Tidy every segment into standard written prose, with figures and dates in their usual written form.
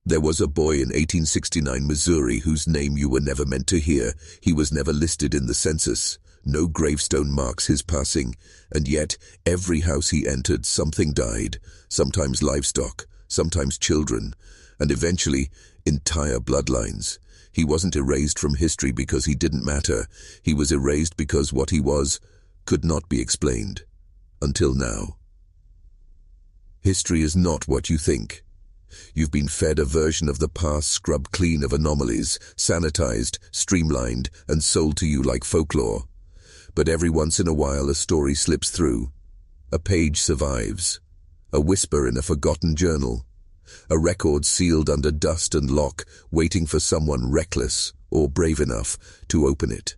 There was a boy in 1869 Missouri whose name you were never meant to hear. He was never listed in the census. No gravestone marks his passing, and yet every house he entered something died, sometimes livestock, sometimes children, and eventually entire bloodlines. He wasn't erased from history because he didn't matter. He was erased because what he was could not be explained. Until now. History is not what you think. You've been fed a version of the past scrubbed clean of anomalies, sanitized, streamlined, and sold to you like folklore. But every once in a while a story slips through. A page survives. A whisper in a forgotten journal. A record sealed under dust and lock, waiting for someone reckless or brave enough to open it.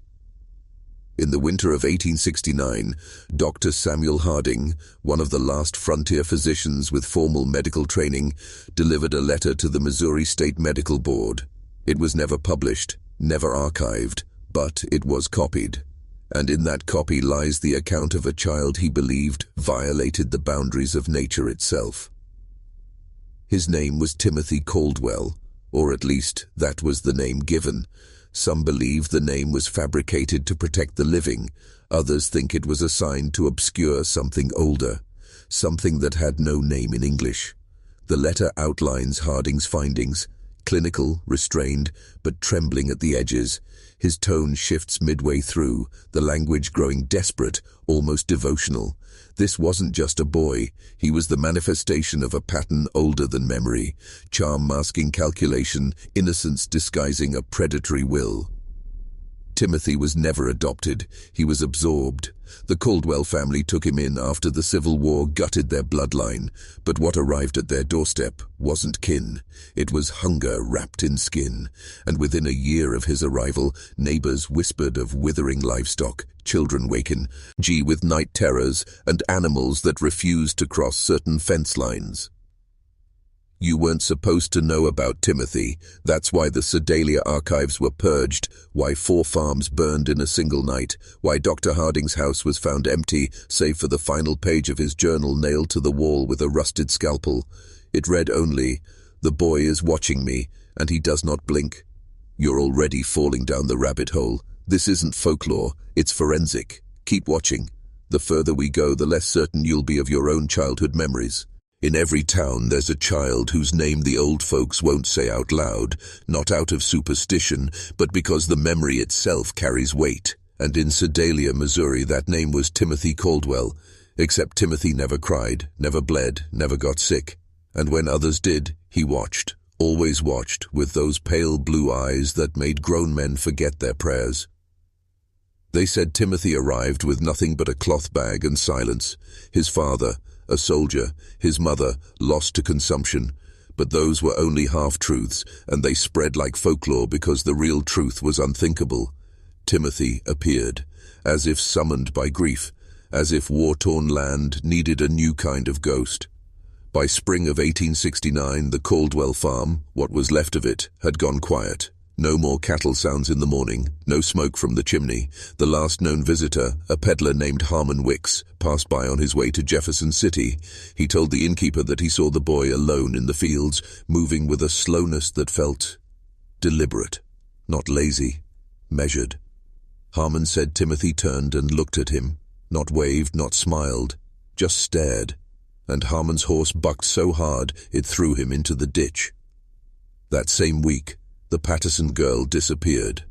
In the winter of 1869, Dr. Samuel Harding, one of the last frontier physicians with formal medical training, delivered a letter to the Missouri State Medical Board. It was never published, never archived, but it was copied. And in that copy lies the account of a child he believed violated the boundaries of nature itself. His name was Timothy Caldwell, or at least that was the name given. Some believe the name was fabricated to protect the living. Others think it was assigned to obscure something older, something that had no name in English. The letter outlines Harding's findings, clinical, restrained, but trembling at the edges. His tone shifts midway through, the language growing desperate, almost devotional. This wasn't just a boy. He was the manifestation of a pattern older than memory, charm masking calculation, innocence disguising a predatory will. Timothy was never adopted. He was absorbed. The Caldwell family took him in after the Civil War gutted their bloodline, but what arrived at their doorstep wasn't kin. It was hunger wrapped in skin, and within a year of his arrival, neighbors whispered of withering livestock, children waken, with night terrors, and animals that refused to cross certain fence lines. You weren't supposed to know about Timothy. That's why the Sedalia archives were purged, why 4 farms burned in a single night, why Dr. Harding's house was found empty, save for the final page of his journal nailed to the wall with a rusted scalpel. It read only, "The boy is watching me, and he does not blink." You're already falling down the rabbit hole. This isn't folklore, it's forensic. Keep watching. The further we go, the less certain you'll be of your own childhood memories. In every town there's a child whose name the old folks won't say out loud, not out of superstition, but because the memory itself carries weight. And in Sedalia, Missouri, that name was Timothy Caldwell, except Timothy never cried, never bled, never got sick. And when others did, he watched, always watched, with those pale blue eyes that made grown men forget their prayers. They said Timothy arrived with nothing but a cloth bag and silence. His father, a soldier, his mother, lost to consumption. But those were only half-truths, and they spread like folklore because the real truth was unthinkable. Timothy appeared, as if summoned by grief, as if war-torn land needed a new kind of ghost. By spring of 1869, the Caldwell farm, what was left of it, had gone quiet. No more cattle sounds in the morning, no smoke from the chimney. The last known visitor, a peddler named Harmon Wicks, passed by on his way to Jefferson City. He told the innkeeper that he saw the boy alone in the fields, moving with a slowness that felt deliberate, not lazy, measured. Harmon said Timothy turned and looked at him, not waved, not smiled, just stared, and Harmon's horse bucked so hard it threw him into the ditch. That same week, the Patterson girl disappeared.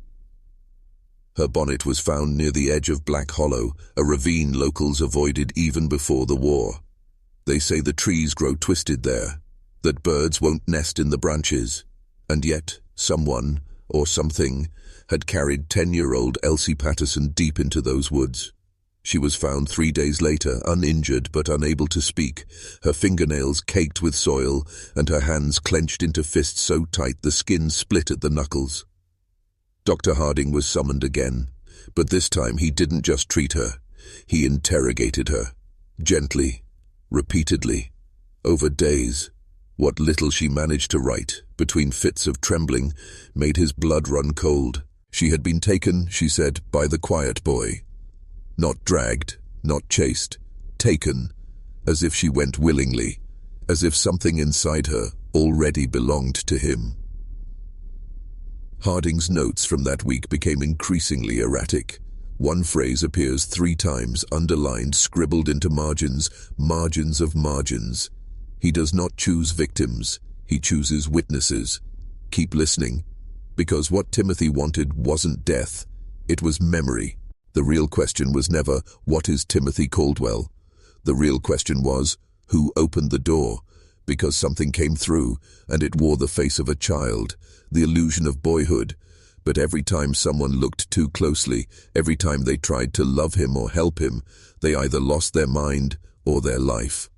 Her bonnet was found near the edge of Black Hollow, a ravine locals avoided even before the war. They say the trees grow twisted there, that birds won't nest in the branches, and yet someone, or something, had carried 10-year-old Elsie Patterson deep into those woods. She was found 3 days later, uninjured but unable to speak, her fingernails caked with soil and her hands clenched into fists so tight the skin split at the knuckles. Dr. Harding was summoned again, but this time he didn't just treat her. He interrogated her, gently, repeatedly, over days. What little she managed to write, between fits of trembling, made his blood run cold. She had been taken, she said, by the quiet boy. Not dragged, not chased, taken, as if she went willingly, as if something inside her already belonged to him. Harding's notes from that week became increasingly erratic. One phrase appears 3 times, underlined, scribbled into margins, margins of margins. He does not choose victims, he chooses witnesses. Keep listening, because what Timothy wanted wasn't death, it was memory. The real question was never, what is Timothy Caldwell? The real question was, who opened the door? Because something came through, and it wore the face of a child, the illusion of boyhood. But every time someone looked too closely, every time they tried to love him or help him, they either lost their mind or their life.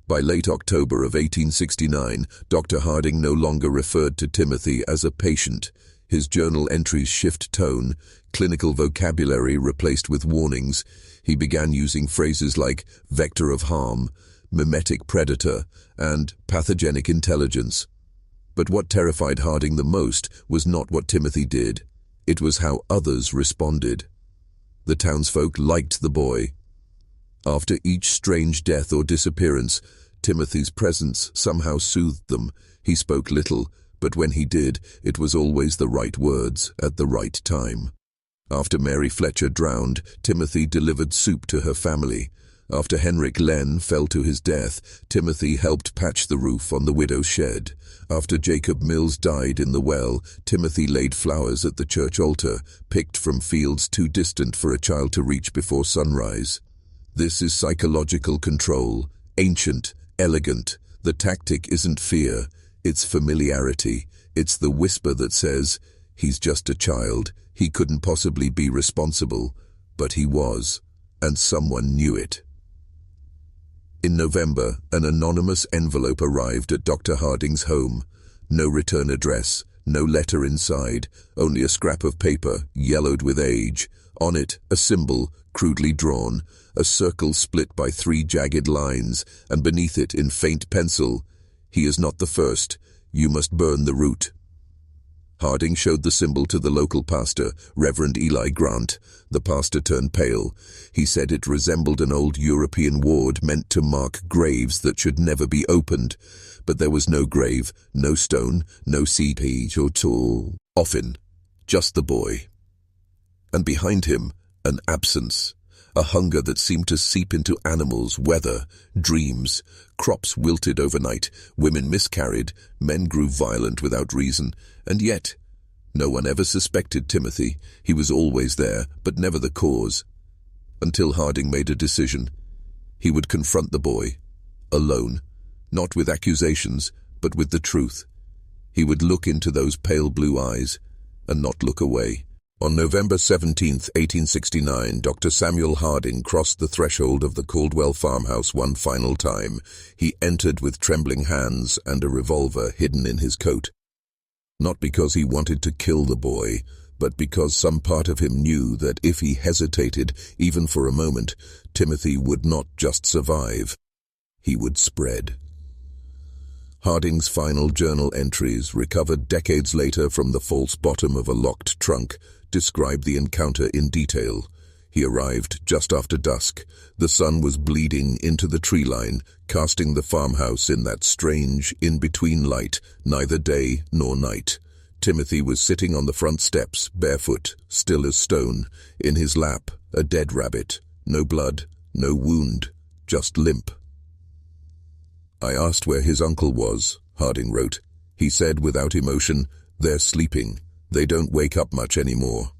By late October of 1869, Dr. Harding no longer referred to Timothy as a patient. His journal entries shift tone, clinical vocabulary replaced with warnings. He began using phrases like vector of harm, mimetic predator, and pathogenic intelligence. But what terrified Harding the most was not what Timothy did. It was how others responded. The townsfolk liked the boy. After each strange death or disappearance, Timothy's presence somehow soothed them. He spoke little, but when he did, it was always the right words at the right time. After Mary Fletcher drowned, Timothy delivered soup to her family. After Henrik Lenn fell to his death, Timothy helped patch the roof on the widow's shed. After Jacob Mills died in the well, Timothy laid flowers at the church altar, picked from fields too distant for a child to reach before sunrise. This is psychological control, ancient, elegant. The tactic isn't fear, it's familiarity. It's the whisper that says, he's just a child, he couldn't possibly be responsible, but he was, and someone knew it. In November, an anonymous envelope arrived at Dr. Harding's home. No return address, no letter inside, only a scrap of paper, yellowed with age. On it, a symbol, crudely drawn, a circle split by 3 jagged lines, and beneath it, in faint pencil, "He is not the first. You must burn the root." Harding showed the symbol to the local pastor, Reverend Eli Grant. The pastor turned pale. He said it resembled an old European ward meant to mark graves that should never be opened. But there was no grave, no stone, no seed page or tool. Often, just the boy. And behind him, an absence. A hunger that seemed to seep into animals, weather, dreams. Crops wilted overnight, women miscarried, men grew violent without reason, and yet, no one ever suspected Timothy. He was always there, but never the cause. Until Harding made a decision. He would confront the boy, alone, not with accusations, but with the truth. He would look into those pale blue eyes, and not look away. On November 17, 1869, Dr. Samuel Harding crossed the threshold of the Caldwell farmhouse one final time. He entered with trembling hands and a revolver hidden in his coat. Not because he wanted to kill the boy, but because some part of him knew that if he hesitated, even for a moment, Timothy would not just survive. He would spread. Harding's final journal entries, recovered decades later from the false bottom of a locked trunk, describe the encounter in detail. He arrived just after dusk. The sun was bleeding into the tree line, casting the farmhouse in that strange, in-between light, neither day nor night. Timothy was sitting on the front steps, barefoot, still as stone. In his lap, a dead rabbit. No blood, no wound, just limp. "I asked where his uncle was," Harding wrote. "He said without emotion, 'They're sleeping. They don't wake up much anymore.'"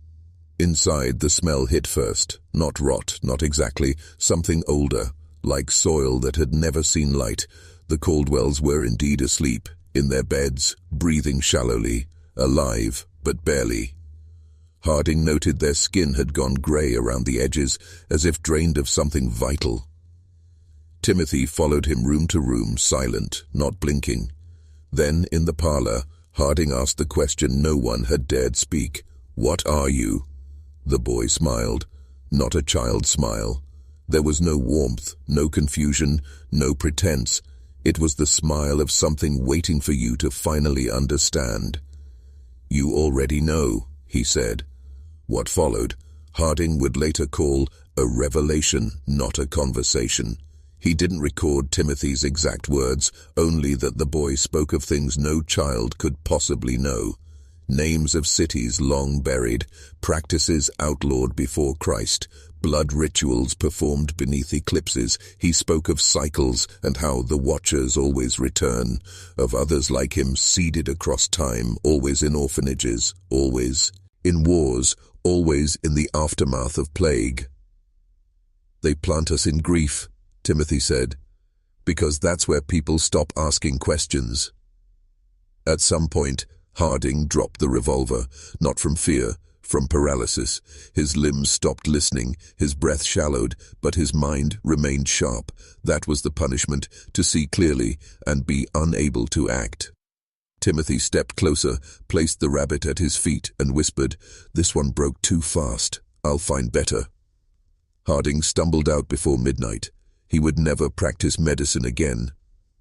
Inside, the smell hit first. Not rot, not exactly. Something older, like soil that had never seen light. The Caldwells were indeed asleep, in their beds, breathing shallowly, alive, but barely. Harding noted their skin had gone grey around the edges, as if drained of something vital. Timothy followed him room to room, silent, not blinking. Then, in the parlour, Harding asked the question no one had dared speak. "What are you?" The boy smiled, not a child's smile. There was no warmth, no confusion, no pretense. It was the smile of something waiting for you to finally understand. "You already know," he said. What followed, Harding would later call a revelation, not a conversation. He didn't record Timothy's exact words, only that the boy spoke of things no child could possibly know. Names of cities long buried, practices outlawed before Christ, blood rituals performed beneath eclipses. He spoke of cycles and how the watchers always return, of others like him seeded across time, always in orphanages, always in wars, always in the aftermath of plague. "They plant us in grief," Timothy said, "because that's where people stop asking questions." At some point, Harding dropped the revolver, not from fear, from paralysis. His limbs stopped listening, his breath shallowed, but his mind remained sharp. That was the punishment, to see clearly and be unable to act. Timothy stepped closer, placed the rabbit at his feet, and whispered, "This one broke too fast. I'll find better." Harding stumbled out before midnight. He would never practice medicine again,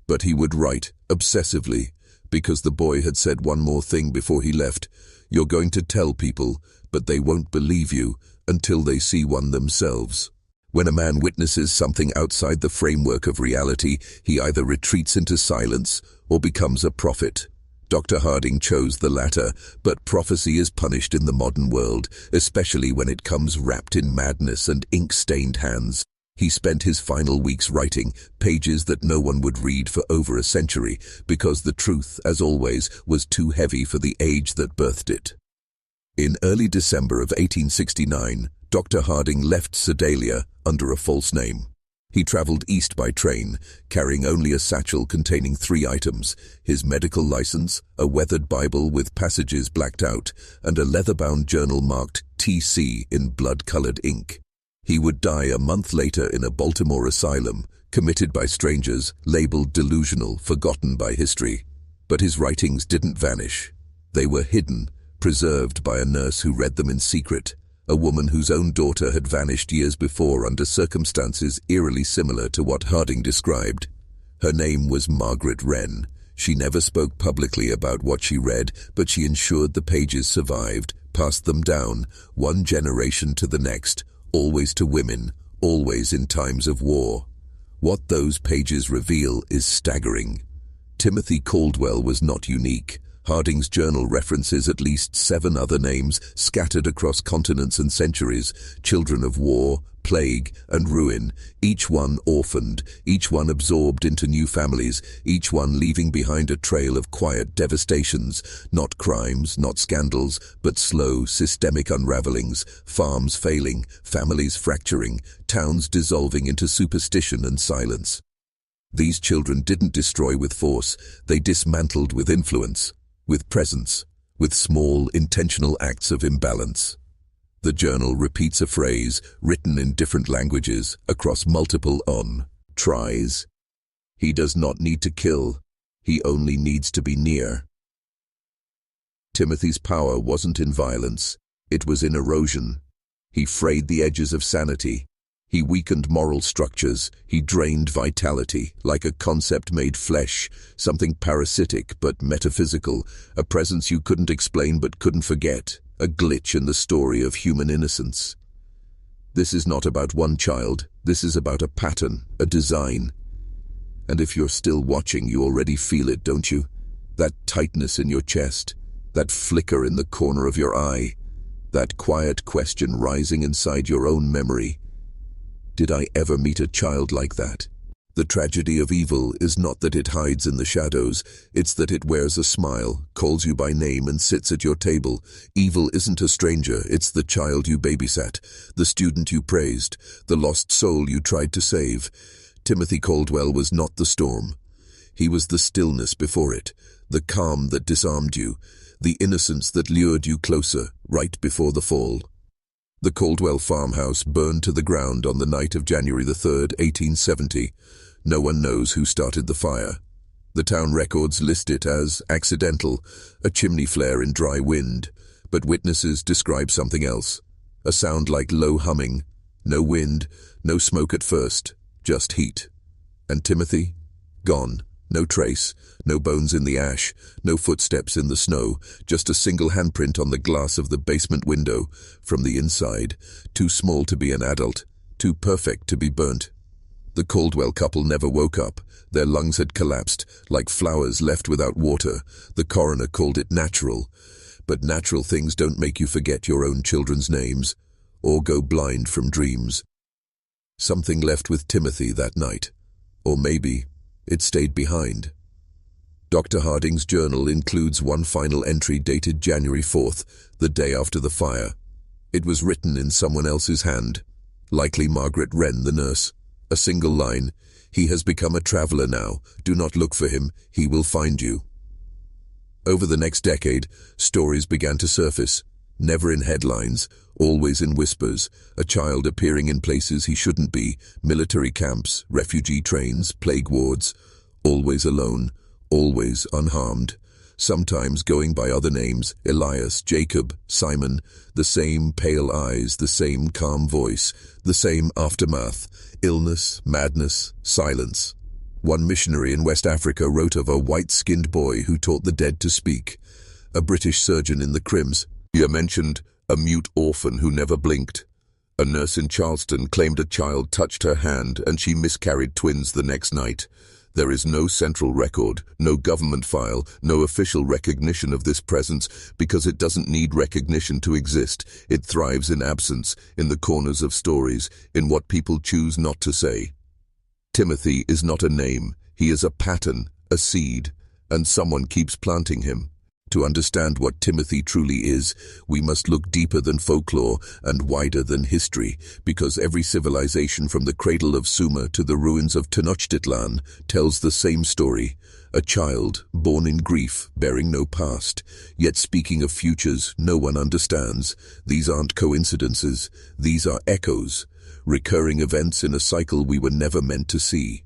but he would write, obsessively, because the boy had said one more thing before he left. "You're going to tell people, but they won't believe you until they see one themselves." When a man witnesses something outside the framework of reality, he either retreats into silence or becomes a prophet. Dr. Harding chose the latter, but prophecy is punished in the modern world, especially when it comes wrapped in madness and ink-stained hands. He spent his final weeks writing, pages that no one would read for over a century, because the truth, as always, was too heavy for the age that birthed it. In early December of 1869, Dr. Harding left Sedalia under a false name. He traveled east by train, carrying only a satchel containing 3 items: his medical license, a weathered Bible with passages blacked out, and a leather-bound journal marked TC in blood-colored ink. He would die a month later in a Baltimore asylum, committed by strangers, labeled delusional, forgotten by history. But his writings didn't vanish. They were hidden, preserved by a nurse who read them in secret, a woman whose own daughter had vanished years before under circumstances eerily similar to what Harding described. Her name was Margaret Wren. She never spoke publicly about what she read, but she ensured the pages survived, passed them down, one generation to the next, always to women, always in times of war. What those pages reveal is staggering. Timothy Caldwell was not unique. Harding's journal references at least 7 other names scattered across continents and centuries, children of war, plague, and ruin, each one orphaned, each one absorbed into new families, each one leaving behind a trail of quiet devastations, not crimes, not scandals, but slow, systemic unravelings, farms failing, families fracturing, towns dissolving into superstition and silence. These children didn't destroy with force, they dismantled with influence, with presence, with small, intentional acts of imbalance. The journal repeats a phrase, written in different languages, across multiple tries. He does not need to kill, he only needs to be near. Timothy's power wasn't in violence, it was in erosion. He frayed the edges of sanity. He weakened moral structures, he drained vitality, like a concept made flesh, something parasitic but metaphysical, a presence you couldn't explain but couldn't forget, a glitch in the story of human innocence. This is not about one child, this is about a pattern, a design. And if you're still watching, you already feel it, don't you? That tightness in your chest, that flicker in the corner of your eye, that quiet question rising inside your own memory. Did I ever meet a child like that? The tragedy of evil is not that it hides in the shadows, it's that it wears a smile, calls you by name and sits at your table. Evil isn't a stranger, it's the child you babysat, the student you praised, the lost soul you tried to save. Timothy Caldwell was not the storm. He was the stillness before it, the calm that disarmed you, the innocence that lured you closer, right before the fall. The Caldwell farmhouse burned to the ground on the night of January the 3rd, 1870. No one knows who started the fire. The town records list it as accidental, a chimney flare in dry wind, but witnesses describe something else. A sound like low humming, no wind, no smoke at first, just heat. And Timothy? Gone. No trace, no bones in the ash, no footsteps in the snow, just a single handprint on the glass of the basement window, from the inside, too small to be an adult, too perfect to be burnt. The Caldwell couple never woke up. Their lungs had collapsed, like flowers left without water. The coroner called it natural. But natural things don't make you forget your own children's names, or go blind from dreams. Something left with Timothy that night. Or maybe it stayed behind. Dr. Harding's journal includes one final entry dated January 4th, the day after the fire. It was written in someone else's hand, likely Margaret Wren, the nurse. A single line: "He has become a traveler now. Do not look for him. He will find you." Over the next decade, stories began to surface, never in headlines, always in whispers. A child appearing in places he shouldn't be, military camps, refugee trains, plague wards, always alone, always unharmed, sometimes going by other names: Elias, Jacob, Simon. The same pale eyes, the same calm voice, the same aftermath: illness, madness, silence. One missionary in West Africa wrote of a white-skinned boy who taught the dead to speak. A British surgeon in the Crims mentioned a mute orphan who never blinked. A nurse in Charleston claimed a child touched her hand and she miscarried twins the next night. There is no central record, no government file, no official recognition of this presence, because it doesn't need recognition to exist. It thrives in absence, in the corners of stories, in what people choose not to say. Timothy is not a name. He is a pattern, a seed, and someone keeps planting him. To understand what Timothy truly is, we must look deeper than folklore and wider than history, because every civilization from the cradle of Sumer to the ruins of Tenochtitlan tells the same story. A child, born in grief, bearing no past, yet speaking of futures no one understands. These aren't coincidences, these are echoes, recurring events in a cycle we were never meant to see.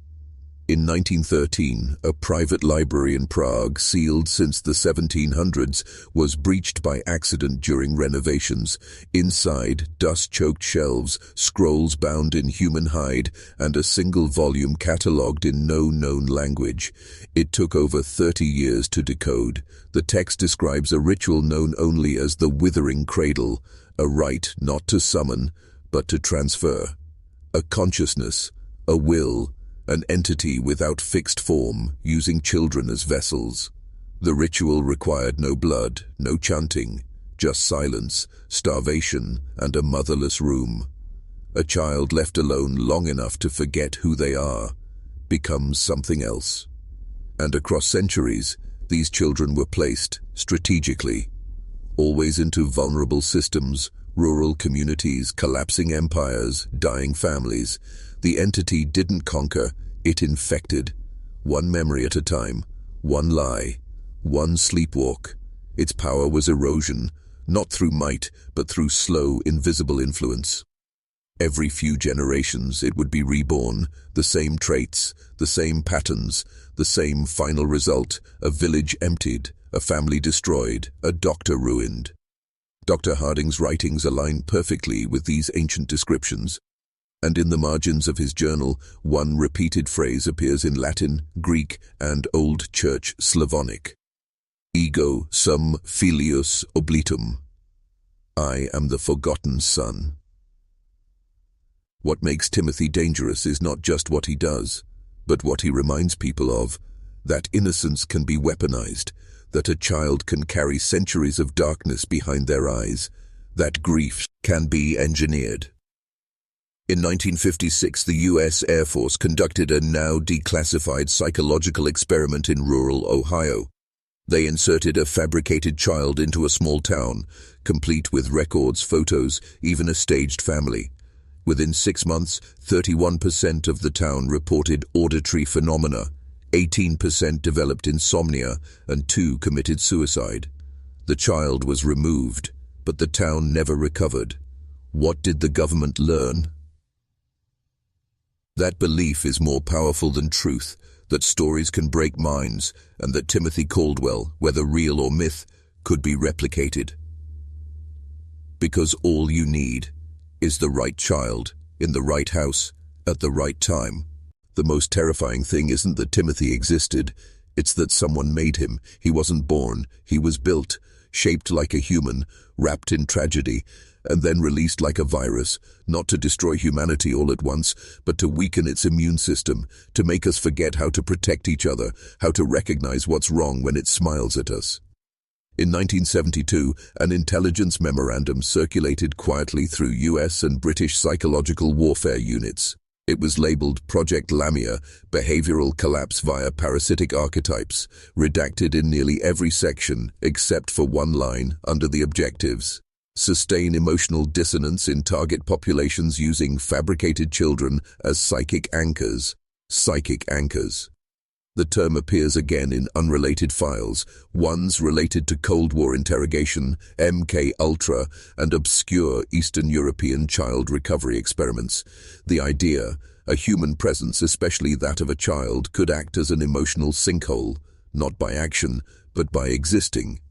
In 1913, a private library in Prague, sealed since the 1700s, was breached by accident during renovations. Inside, dust-choked shelves, scrolls bound in human hide, and a single volume catalogued in no known language. It took over 30 years to decode. The text describes a ritual known only as the Withering Cradle, a rite not to summon, but to transfer. A consciousness, a will, an entity without fixed form, using children as vessels. The ritual required no blood, no chanting, just silence, starvation, and a motherless room. A child left alone long enough to forget who they are, becomes something else. And across centuries, these children were placed, strategically, always into vulnerable systems, rural communities, collapsing empires, dying families. The entity didn't conquer, it infected. One memory at a time, one lie, one sleepwalk. Its power was erosion, not through might, but through slow, invisible influence. Every few generations it would be reborn, the same traits, the same patterns, the same final result: a village emptied, a family destroyed, a doctor ruined. Dr. Harding's writings align perfectly with these ancient descriptions, and in the margins of his journal, one repeated phrase appears in Latin, Greek, and Old Church Slavonic: Ego sum filius oblitum. I am the forgotten son. What makes Timothy dangerous is not just what he does, but what he reminds people of: that innocence can be weaponized, that a child can carry centuries of darkness behind their eyes, that grief can be engineered. In 1956, the U.S. Air Force conducted a now declassified psychological experiment in rural Ohio. They inserted a fabricated child into a small town, complete with records, photos, even a staged family. Within 6 months, 31% of the town reported auditory phenomena, 18% developed insomnia, and 2 committed suicide. The child was removed, but the town never recovered. What did the government learn? That belief is more powerful than truth, that stories can break minds, and that Timothy Caldwell, whether real or myth, could be replicated. Because all you need is the right child, in the right house, at the right time. The most terrifying thing isn't that Timothy existed, it's that someone made him. He wasn't born, he was built, shaped like a human, wrapped in tragedy, and then released like a virus, not to destroy humanity all at once, but to weaken its immune system, to make us forget how to protect each other, how to recognize what's wrong when it smiles at us. In 1972, an intelligence memorandum circulated quietly through US and British psychological warfare units. It was labeled Project Lamia, Behavioral Collapse via Parasitic Archetypes, redacted in nearly every section except for one line under the objectives. Sustain emotional dissonance in target populations using fabricated children as psychic anchors. Psychic anchors. The term appears again in unrelated files, ones related to Cold War interrogation, MK-Ultra, and obscure Eastern European child recovery experiments. The idea, a human presence, especially that of a child, could act as an emotional sinkhole, not by action, but by existing,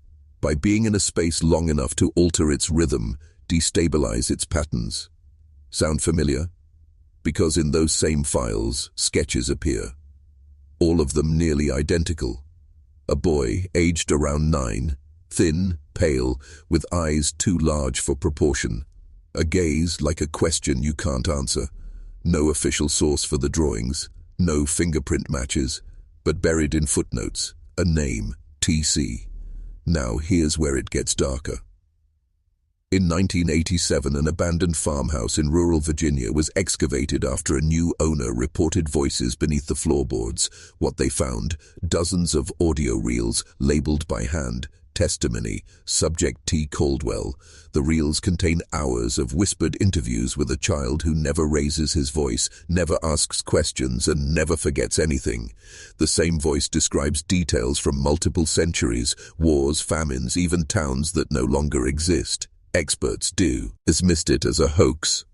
by being in a space long enough to alter its rhythm, destabilize its patterns. Sound familiar? Because in those same files, sketches appear. All of them nearly identical. A boy, aged around 9, thin, pale, with eyes too large for proportion. A gaze like a question you can't answer. No official source for the drawings, no fingerprint matches, but buried in footnotes, a name, TC. Now here's where it gets darker. In 1987, an abandoned farmhouse in rural Virginia was excavated after a new owner reported voices beneath the floorboards. What they found, dozens of audio reels labeled by hand, testimony, subject T. Caldwell. The reels contain hours of whispered interviews with a child who never raises his voice, never asks questions, and never forgets anything. The same voice describes details from multiple centuries, wars, famines, even towns that no longer exist. Experts dismissed it as a hoax.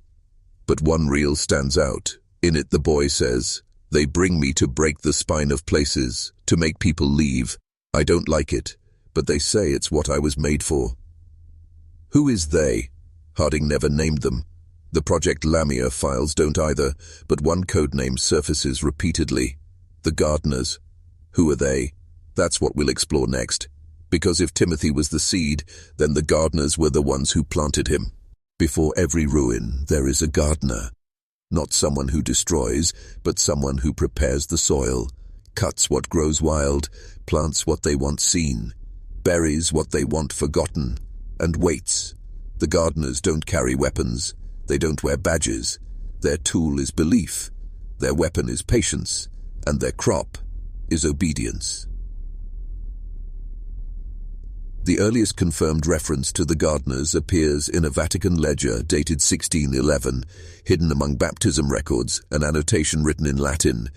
But one reel stands out. In it the boy says, "They bring me to break the spine of places, to make people leave. I don't like it, but they say it's what I was made for." Who is they? Harding never named them. The Project Lamia files don't either, but one codename surfaces repeatedly. The gardeners. Who are they? That's what we'll explore next. Because if Timothy was the seed, then the gardeners were the ones who planted him. Before every ruin, there is a gardener. Not someone who destroys, but someone who prepares the soil, cuts what grows wild, plants what they want seen, buries what they want forgotten, and waits. The gardeners don't carry weapons. They don't wear badges. Their tool is belief. Their weapon is patience. And their crop is obedience. The earliest confirmed reference to the gardeners appears in a Vatican ledger dated 1611, hidden among baptism records, an annotation written in Latin,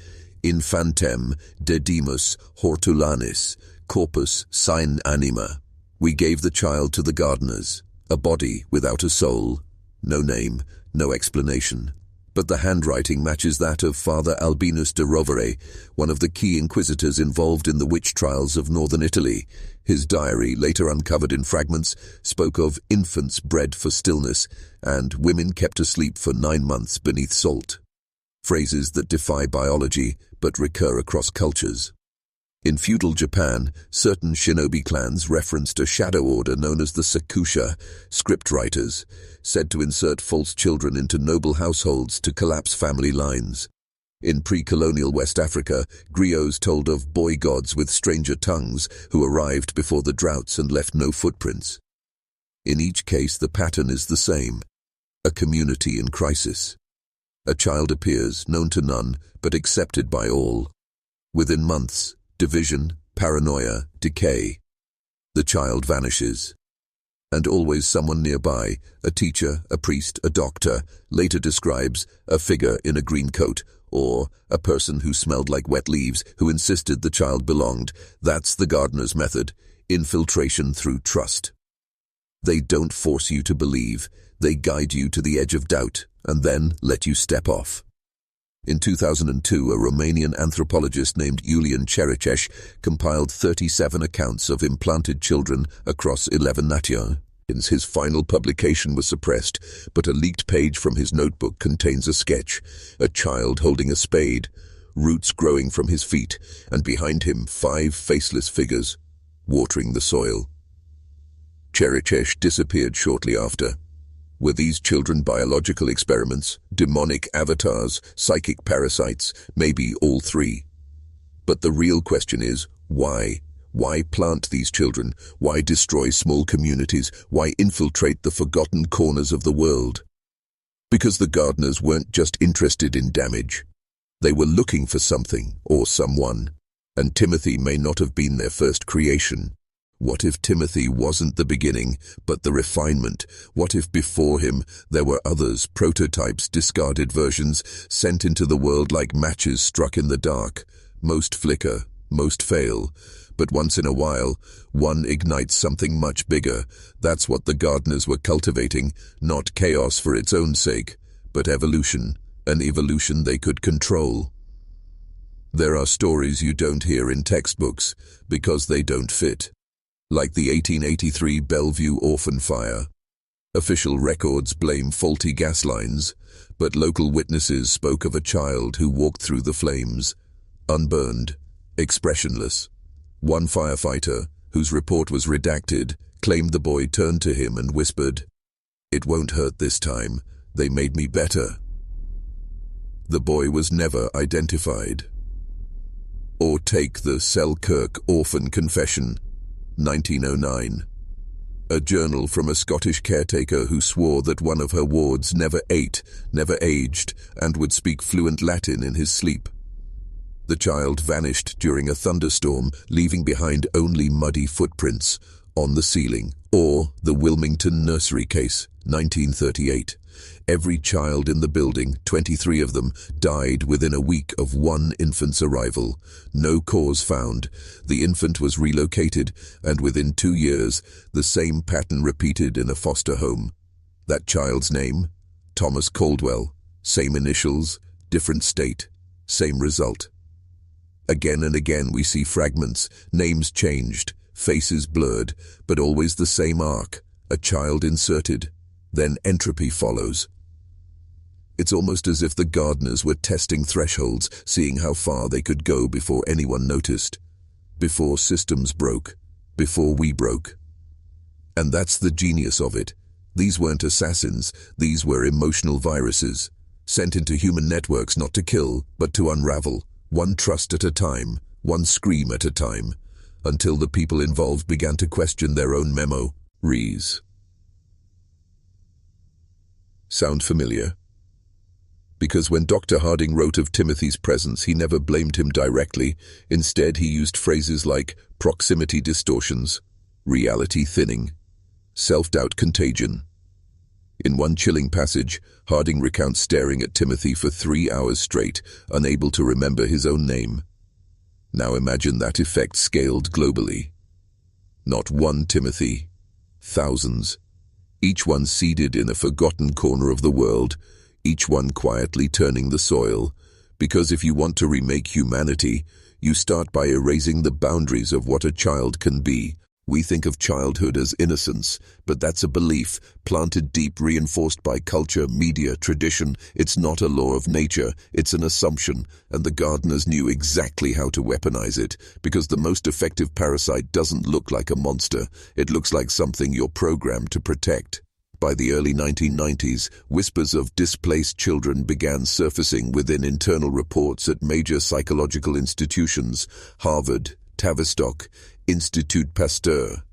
Infantem dedimus hortulanis, corpus sine anima. We gave the child to the gardeners, a body without a soul, no name, no explanation. But the handwriting matches that of Father Albinus de Rovere, one of the key inquisitors involved in the witch trials of northern Italy. His diary, later uncovered in fragments, spoke of infants bred for stillness and women kept asleep for 9 months beneath salt. Phrases that defy biology but recur across cultures. In feudal Japan, certain shinobi clans referenced a shadow order known as the Sakusha, scriptwriters, said to insert false children into noble households to collapse family lines. In pre-colonial West Africa, griots told of boy gods with stranger tongues who arrived before the droughts and left no footprints. In each case, the pattern is the same: a community in crisis. A child appears, known to none, but accepted by all. Within months, division, paranoia, decay. The child vanishes. And always someone nearby, a teacher, a priest, a doctor, later describes a figure in a green coat, or a person who smelled like wet leaves, who insisted the child belonged. That's the gardener's method, infiltration through trust. They don't force you to believe, they guide you to the edge of doubt, and then let you step off. In 2002, a Romanian anthropologist named Iulian Cerecheș compiled 37 accounts of implanted children across 11 nations. His final publication was suppressed, but a leaked page from his notebook contains a sketch: a child holding a spade, roots growing from his feet, and behind him 5 faceless figures, watering the soil. Cerecheș disappeared shortly after. Were these children biological experiments, demonic avatars, psychic parasites, maybe all three? But the real question is, why? Why plant these children? Why destroy small communities? Why infiltrate the forgotten corners of the world? Because the gardeners weren't just interested in damage. They were looking for something or someone, and Timothy may not have been their first creation. What if Timothy wasn't the beginning, but the refinement? What if before him there were others, prototypes, discarded versions, sent into the world like matches struck in the dark? Most flicker, most fail, but once in a while, one ignites something much bigger. That's what the gardeners were cultivating, not chaos for its own sake, but evolution, an evolution they could control. There are stories you don't hear in textbooks because they don't fit. Like the 1883 Bellevue orphan fire. Official records blame faulty gas lines, but local witnesses spoke of a child who walked through the flames, unburned, expressionless. One firefighter, whose report was redacted, claimed the boy turned to him and whispered, "It won't hurt this time. They made me better." The boy was never identified. Or take the Selkirk Orphan Confession, 1909. A journal from a Scottish caretaker who swore that one of her wards never ate, never aged, and would speak fluent Latin in his sleep. The child vanished during a thunderstorm, leaving behind only muddy footprints on the ceiling. Or the Wilmington nursery case, 1938. Every child in the building, 23 of them, died within a week of one infant's arrival. No cause found. The infant was relocated, and within 2 years, the same pattern repeated in a foster home. That child's name? Thomas Caldwell. Same initials, different state, same result. Again and again we see fragments, names changed, faces blurred, but always the same arc. A child inserted, then entropy follows. It's almost as if the gardeners were testing thresholds, seeing how far they could go before anyone noticed, before systems broke, before we broke. And that's the genius of it. These weren't assassins, these were emotional viruses, sent into human networks not to kill, but to unravel, one trust at a time, one scream at a time, until the people involved began to question their own memories. Sound familiar? Because when Dr. Harding wrote of Timothy's presence, he never blamed him directly. Instead, he used phrases like proximity distortions, reality thinning, self-doubt contagion. In one chilling passage, Harding recounts staring at Timothy for 3 hours straight, unable to remember his own name. Now imagine that effect scaled globally. Not one Timothy, thousands, each one seeded in a forgotten corner of the world, each one quietly turning the soil, because if you want to remake humanity, you start by erasing the boundaries of what a child can be. We think of childhood as innocence, but that's a belief, planted deep, reinforced by culture, media, tradition. It's not a law of nature, it's an assumption, and the gardeners knew exactly how to weaponize it, because the most effective parasite doesn't look like a monster, it looks like something you're programmed to protect. By the early 1990s, whispers of displaced children began surfacing within internal reports at major psychological institutions, Harvard, Tavistock, Institut Pasteur.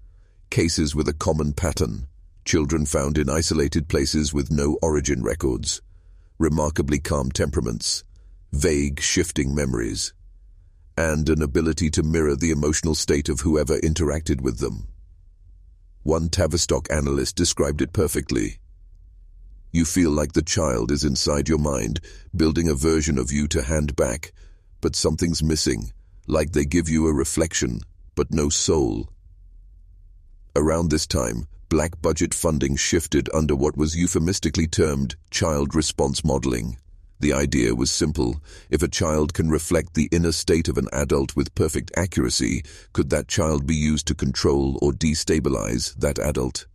Cases with a common pattern, children found in isolated places with no origin records, remarkably calm temperaments, vague, shifting memories, and an ability to mirror the emotional state of whoever interacted with them. One Tavistock analyst described it perfectly. You feel like the child is inside your mind, building a version of you to hand back, but something's missing, like they give you a reflection, but no soul. Around this time, black budget funding shifted under what was euphemistically termed child response modeling. The idea was simple. If a child can reflect the inner state of an adult with perfect accuracy, could that child be used to control or destabilize that adult?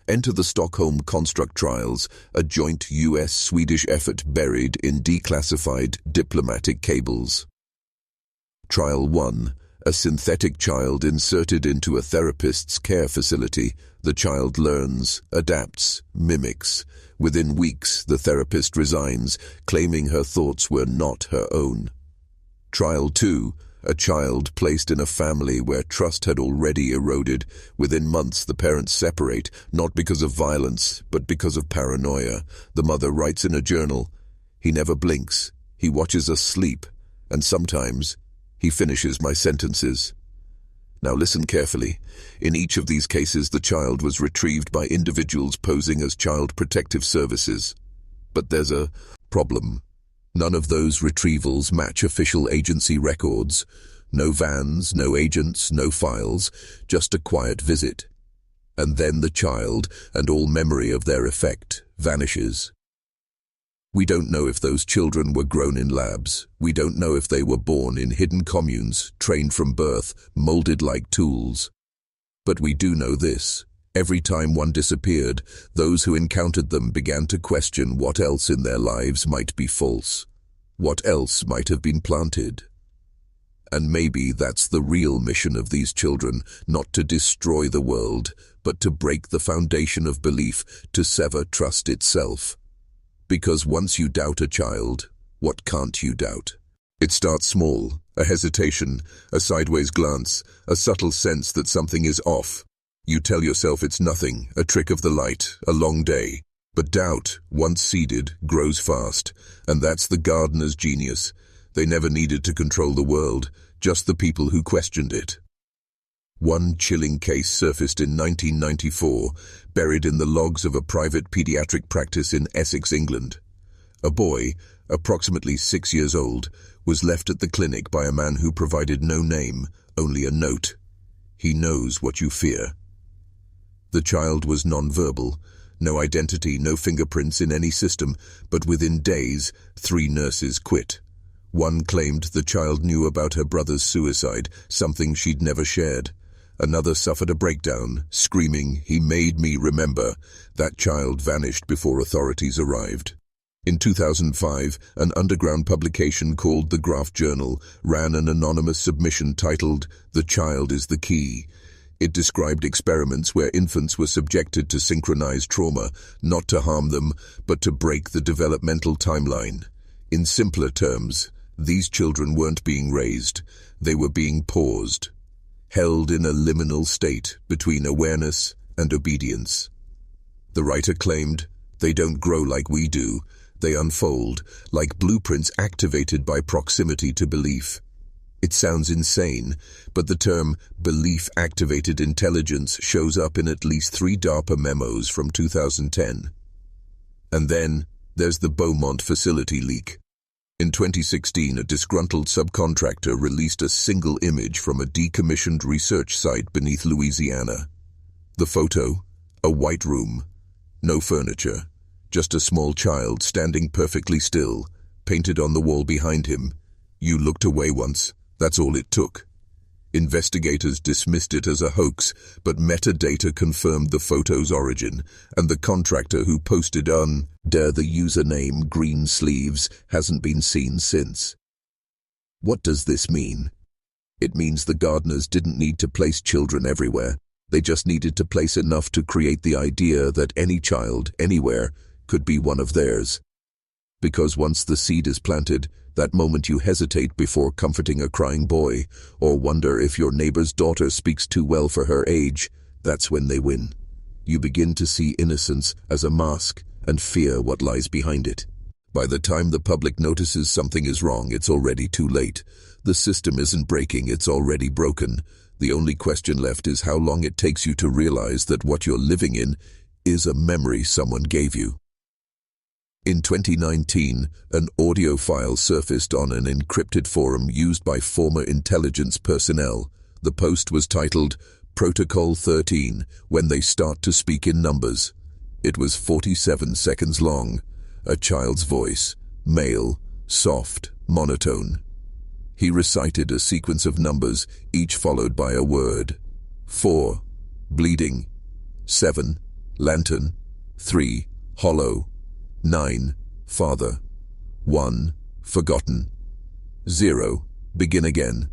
Enter the Stockholm Construct Trials, a joint US-Swedish effort buried in declassified diplomatic cables. Trial 1. A synthetic child inserted into a therapist's care facility. The child learns, adapts, mimics. Within weeks, the therapist resigns, claiming her thoughts were not her own. Trial 2. A child placed in a family where trust had already eroded. Within months, the parents separate, not because of violence, but because of paranoia. The mother writes in a journal, "He never blinks. He watches us sleep. And sometimes, he finishes my sentences." Now listen carefully. In each of these cases, the child was retrieved by individuals posing as child protective services. But there's a problem. None of those retrievals match official agency records. No vans, no agents, no files, just a quiet visit. And then the child, and all memory of their effect, vanishes. We don't know if those children were grown in labs. We don't know if they were born in hidden communes, trained from birth, molded like tools. But we do know this. Every time one disappeared, those who encountered them began to question what else in their lives might be false. What else might have been planted. And maybe that's the real mission of these children, not to destroy the world, but to break the foundation of belief, to sever trust itself. Because once you doubt a child, what can't you doubt? It starts small, a hesitation, a sideways glance, a subtle sense that something is off. You tell yourself it's nothing, a trick of the light, a long day. But doubt, once seeded, grows fast, and that's the gardener's genius. They never needed to control the world, just the people who questioned it. One chilling case surfaced in 1994, buried in the logs of a private pediatric practice in Essex, England. A boy, approximately 6 years old, was left at the clinic by a man who provided no name, only a note. "He knows what you fear." The child was non-verbal, no identity, no fingerprints in any system, but within days, 3 nurses quit. One claimed the child knew about her brother's suicide, something she'd never shared. Another suffered a breakdown, screaming, "He made me remember." That child vanished before authorities arrived. In 2005, an underground publication called The Graph Journal ran an anonymous submission titled, "The Child is the Key." It described experiments where infants were subjected to synchronized trauma, not to harm them, but to break the developmental timeline. In simpler terms, these children weren't being raised, they were being paused, held in a liminal state between awareness and obedience. The writer claimed, "They don't grow like we do, they unfold, like blueprints activated by proximity to belief." It sounds insane, but the term belief-activated intelligence shows up in at least 3 DARPA memos from 2010. And then, there's the Beaumont facility leak. In 2016, a disgruntled subcontractor released a single image from a decommissioned research site beneath Louisiana. The photo, a white room, no furniture, just a small child standing perfectly still, painted on the wall behind him. You looked away once, that's all it took. Investigators dismissed it as a hoax, but metadata confirmed the photo's origin, and the contractor who posted under the username Green Sleeves hasn't been seen since. What does this mean? It means the gardeners didn't need to place children everywhere. They just needed to place enough to create the idea that any child, anywhere, could be one of theirs. Because once the seed is planted, that moment you hesitate before comforting a crying boy, or wonder if your neighbor's daughter speaks too well for her age, that's when they win. You begin to see innocence as a mask and fear what lies behind it. By the time the public notices something is wrong, it's already too late. The system isn't breaking, it's already broken. The only question left is how long it takes you to realize that what you're living in is a memory someone gave you. In 2019, an audio file surfaced on an encrypted forum used by former intelligence personnel. The post was titled, "Protocol 13, When They Start to Speak in Numbers." It was 47 seconds long. A child's voice, male, soft, monotone. He recited a sequence of numbers, each followed by a word. 4, bleeding. 7, lantern. 3, hollow. 9, father. 1, forgotten. 0, begin again.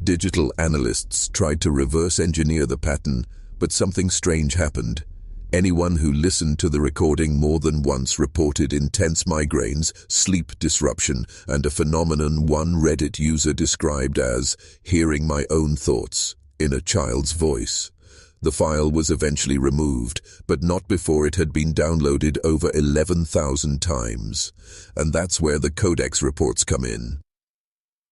Digital analysts tried to reverse engineer the pattern, but something strange happened. Anyone who listened to the recording more than once reported intense migraines, sleep disruption, and a phenomenon one Reddit user described as hearing my own thoughts in a child's voice. The file was eventually removed, but not before it had been downloaded over 11,000 times. And that's where the codex reports come in.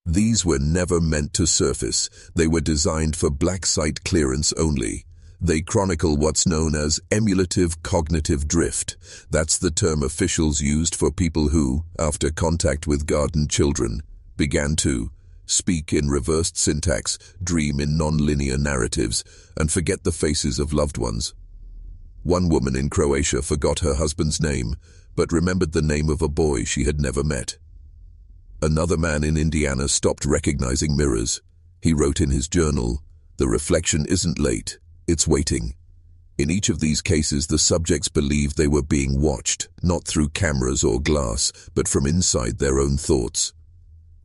These were never meant to surface. They were designed for black site clearance only. They chronicle what's known as emulative cognitive drift. That's the term officials used for people who, after contact with garden children, began to speak in reversed syntax, dream in non-linear narratives, and forget the faces of loved ones. One woman in Croatia forgot her husband's name, but remembered the name of a boy she had never met. Another man in Indiana stopped recognizing mirrors. He wrote in his journal, "The reflection isn't late. It's waiting." In each of these cases, the subjects believed they were being watched, not through cameras or glass, but from inside their own thoughts.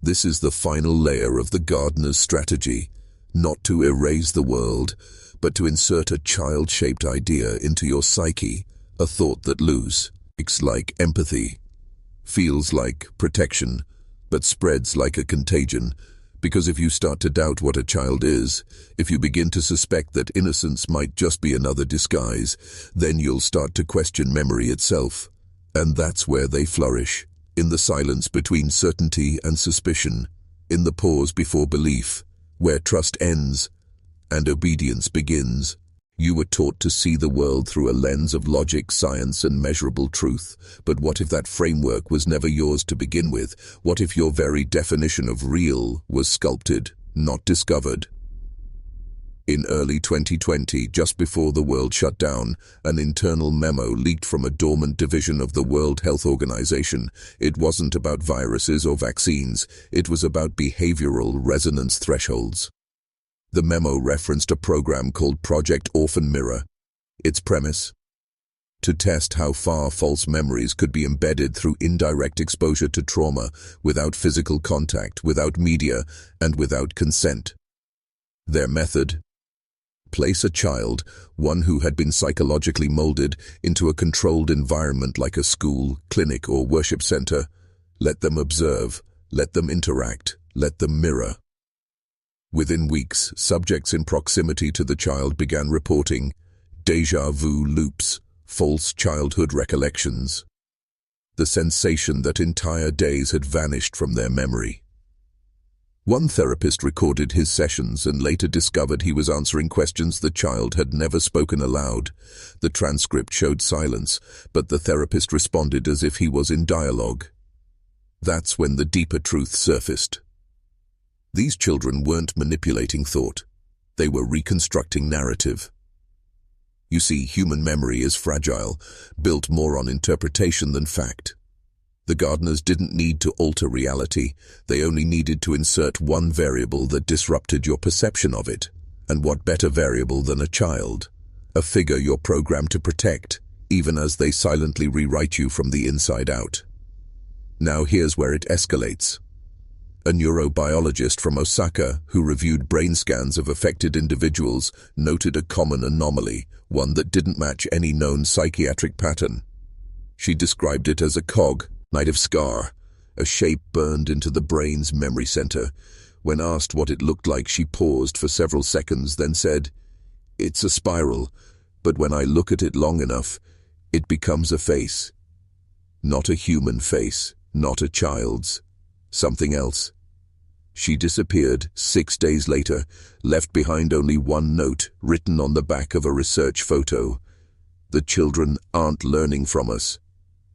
This is the final layer of the gardener's strategy, not to erase the world, but to insert a child-shaped idea into your psyche, a thought that looks like empathy, feels like protection, but spreads like a contagion. Because if you start to doubt what a child is, if you begin to suspect that innocence might just be another disguise, then you'll start to question memory itself. And that's where they flourish, in the silence between certainty and suspicion, in the pause before belief, where trust ends and obedience begins. You were taught to see the world through a lens of logic, science, and measurable truth. But what if that framework was never yours to begin with? What if your very definition of real was sculpted, not discovered? In early 2020, just before the world shut down, an internal memo leaked from a dormant division of the World Health Organization. It wasn't about viruses or vaccines. It was about behavioral resonance thresholds. The memo referenced a program called Project Orphan Mirror. Its premise? To test how far false memories could be embedded through indirect exposure to trauma, without physical contact, without media, and without consent. Their method? Place a child, one who had been psychologically molded, into a controlled environment like a school, clinic, or worship center. Let them observe, let them interact, let them mirror. Within weeks, subjects in proximity to the child began reporting déjà vu loops, false childhood recollections, the sensation that entire days had vanished from their memory. One therapist recorded his sessions and later discovered he was answering questions the child had never spoken aloud. The transcript showed silence, but the therapist responded as if he was in dialogue. That's when the deeper truth surfaced. These children weren't manipulating thought. They were reconstructing narrative. You see, human memory is fragile, built more on interpretation than fact. The gardeners didn't need to alter reality. They only needed to insert one variable that disrupted your perception of it. And what better variable than a child? A figure you're programmed to protect, even as they silently rewrite you from the inside out. Now here's where it escalates. A neurobiologist from Osaka who reviewed brain scans of affected individuals noted a common anomaly, one that didn't match any known psychiatric pattern. She described it as a cognitive scar, a shape burned into the brain's memory center. When asked what it looked like, she paused for several seconds, then said, "It's a spiral, but when I look at it long enough, it becomes a face. Not a human face, not a child's. Something else." She disappeared 6 days later, left behind only one note written on the back of a research photo. "The children aren't learning from us.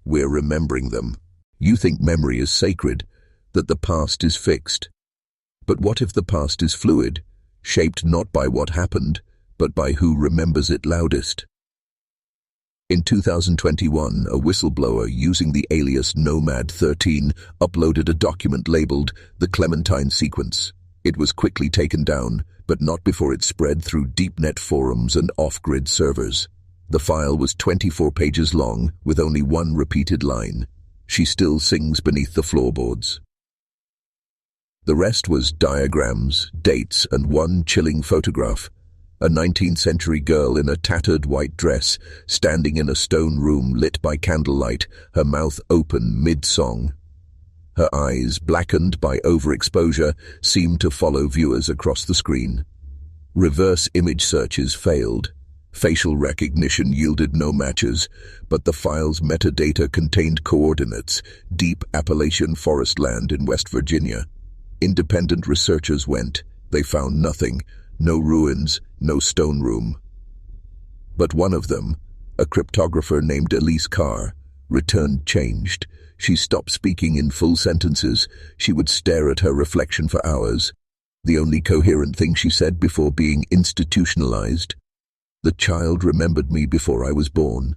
We're remembering them." You think memory is sacred, that the past is fixed. But what if the past is fluid, shaped not by what happened, but by who remembers it loudest? In 2021, a whistleblower using the alias Nomad13 uploaded a document labeled The Clementine Sequence. It was quickly taken down, but not before it spread through deep-net forums and off-grid servers. The file was 24 pages long, with only one repeated line. "She still sings beneath the floorboards." The rest was diagrams, dates, and one chilling photograph. A 19th century girl in a tattered white dress, standing in a stone room lit by candlelight, her mouth open mid-song. Her eyes, blackened by overexposure, seemed to follow viewers across the screen. Reverse image searches failed. Facial recognition yielded no matches, but the file's metadata contained coordinates: deep Appalachian forest land in West Virginia. Independent researchers went. They found nothing. No ruins, no stone room. But one of them, a cryptographer named Elise Carr, returned changed. She stopped speaking in full sentences. She would stare at her reflection for hours. The only coherent thing she said before being institutionalized: "The child remembered me before I was born."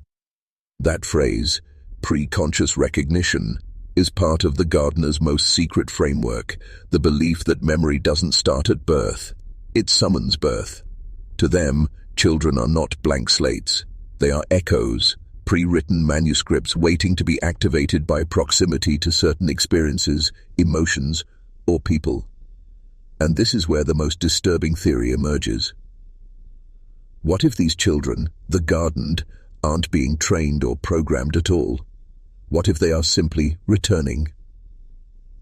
That phrase, pre-conscious recognition, is part of the gardener's most secret framework, the belief that memory doesn't start at birth. It summons birth. To them, children are not blank slates. They are echoes, pre-written manuscripts waiting to be activated by proximity to certain experiences, emotions, or people. And this is where the most disturbing theory emerges. What if these children, the gardened, aren't being trained or programmed at all? What if they are simply returning?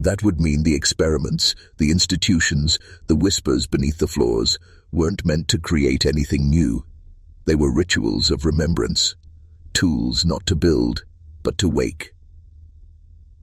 That would mean the experiments, the institutions, the whispers beneath the floors weren't meant to create anything new. They were rituals of remembrance, tools not to build, but to wake.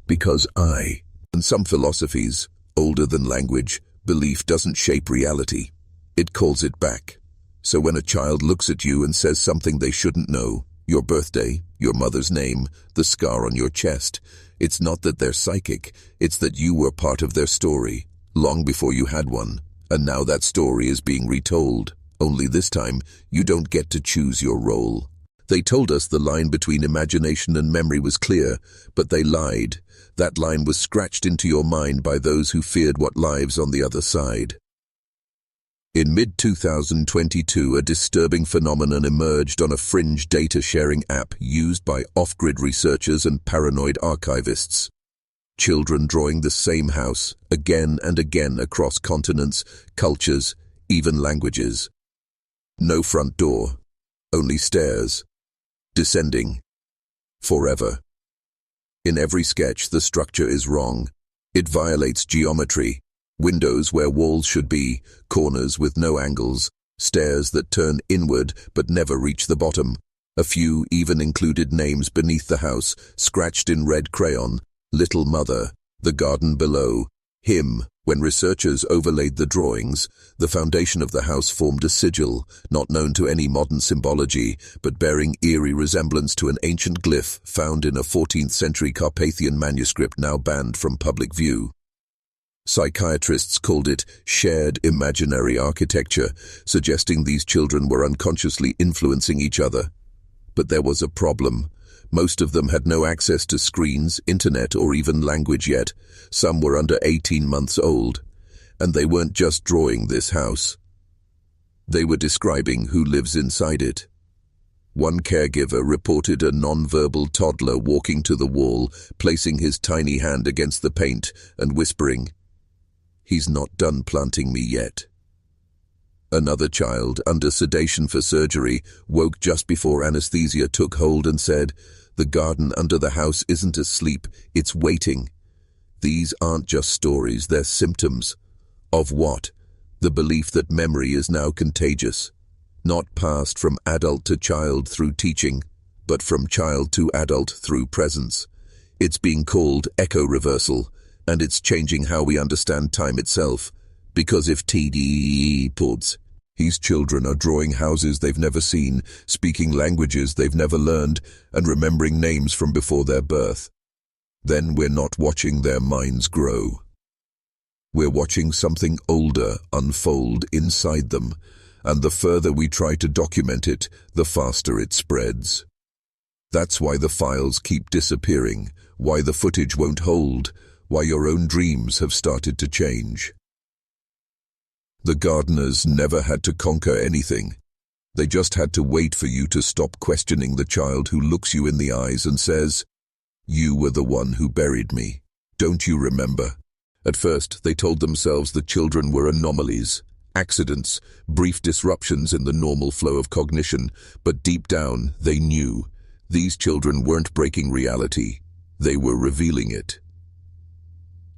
Because and some philosophies, older than language, belief doesn't shape reality. It calls it back. So when a child looks at you and says something they shouldn't know, your birthday, your mother's name, the scar on your chest, it's not that they're psychic, it's that you were part of their story, long before you had one, and now that story is being retold. Only this time, you don't get to choose your role. They told us the line between imagination and memory was clear, but they lied. That line was scratched into your mind by those who feared what lives on the other side. In mid-2022, a disturbing phenomenon emerged on a fringe data-sharing app used by off-grid researchers and paranoid archivists. Children drawing the same house, again and again across continents, cultures, even languages. No front door, only stairs. Descending. Forever. In every sketch, the structure is wrong. It violates geometry. Windows where walls should be, corners with no angles, stairs that turn inward but never reach the bottom. A few even included names beneath the house, scratched in red crayon: Little Mother, the garden below, him. When researchers overlaid the drawings, the foundation of the house formed a sigil, not known to any modern symbology, but bearing eerie resemblance to an ancient glyph found in a 14th century Carpathian manuscript now banned from public view. Psychiatrists called it shared imaginary architecture, suggesting these children were unconsciously influencing each other. But there was a problem. Most of them had no access to screens, internet, or even language yet. Some were under 18 months old. And they weren't just drawing this house. They were describing who lives inside it. One caregiver reported a non-verbal toddler walking to the wall, placing his tiny hand against the paint and whispering, "He's not done planting me yet." Another child, under sedation for surgery, woke just before anesthesia took hold and said, "The garden under the house isn't asleep, it's waiting." These aren't just stories, they're symptoms. Of what? The belief that memory is now contagious. Not passed from adult to child through teaching, but from child to adult through presence. It's being called echo reversal, and it's changing how we understand time itself. Because if these children are drawing houses they've never seen, speaking languages they've never learned, and remembering names from before their birth, then we're not watching their minds grow. We're watching something older unfold inside them, and the further we try to document it, the faster it spreads. That's why the files keep disappearing, why the footage won't hold, why your own dreams have started to change. The gardeners never had to conquer anything. They just had to wait for you to stop questioning the child who looks you in the eyes and says, "You were the one who buried me. Don't you remember?" At first, they told themselves the children were anomalies, accidents, brief disruptions in the normal flow of cognition, but deep down, they knew. These children weren't breaking reality, they were revealing it.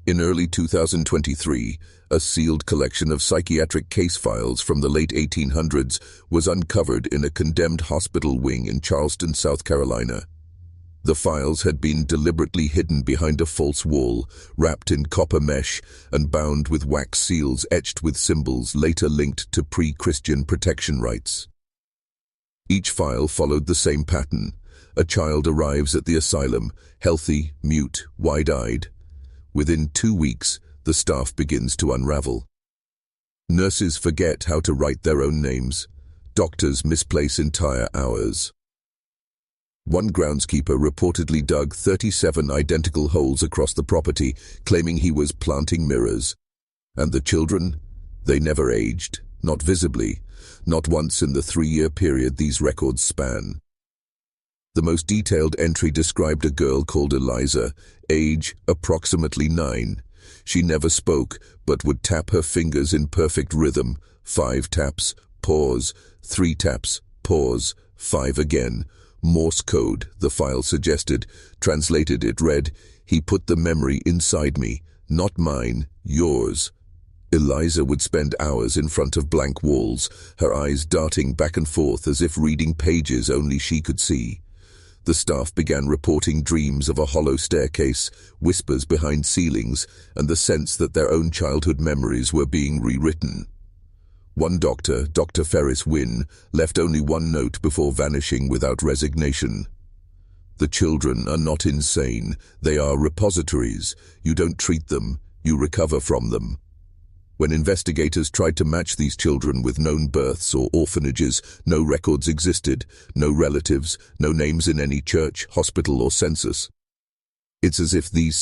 In early 2023, a sealed collection of psychiatric case files from the late 1800s was uncovered in a condemned hospital wing in Charleston, South Carolina. The files had been deliberately hidden behind a false wall, wrapped in copper mesh and bound with wax seals etched with symbols later linked to pre-Christian protection rights. Each file followed the same pattern. A child arrives at the asylum, healthy, mute, wide-eyed. Within 2 weeks, the staff begins to unravel. Nurses forget how to write their own names. Doctors misplace entire hours. One groundskeeper reportedly dug 37 identical holes across the property, claiming he was planting mirrors. And the children? They never aged, not visibly, not once in the 3-year period these records span. The most detailed entry described a girl called Eliza, age approximately 9. She never spoke, but would tap her fingers in perfect rhythm. 5 taps, pause, 3 taps, pause, 5 again. Morse code, the file suggested. Translated, it read, "He put the memory inside me, not mine, yours." Eliza would spend hours in front of blank walls, her eyes darting back and forth as if reading pages only she could see. The staff began reporting dreams of a hollow staircase, whispers behind ceilings, and the sense that their own childhood memories were being rewritten. One doctor, Dr. Ferris Wynne, left only one note before vanishing without resignation. "The children are not insane. They are repositories. You don't treat them, you recover from them." When investigators tried to match these children with known births or orphanages, no records existed, no relatives, no names in any church, hospital or census. It's as if these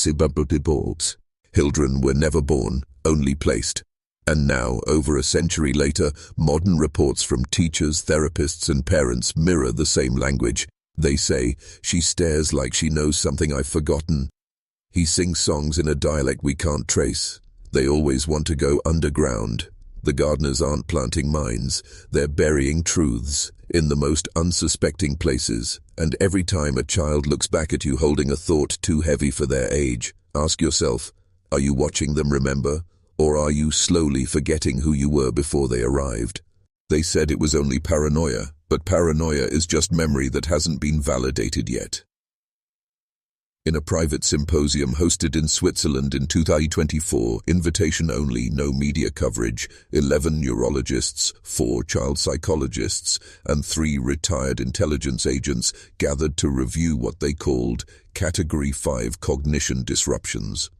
children were never born, only placed. And now, over a century later, modern reports from teachers, therapists and parents mirror the same language. They say, "She stares like she knows something I've forgotten. He sings songs in a dialect we can't trace." They always want to go underground. The gardeners aren't planting mines, they're burying truths in the most unsuspecting places. And every time a child looks back at you holding a thought too heavy for their age, ask yourself, are you watching them remember? Or are you slowly forgetting who you were before they arrived? They said it was only paranoia, but paranoia is just memory that hasn't been validated yet. In a private symposium hosted in Switzerland in 2024, invitation only, no media coverage, 11 neurologists, 4 child psychologists, and 3 retired intelligence agents gathered to review what they called Category 5 cognition disruptions.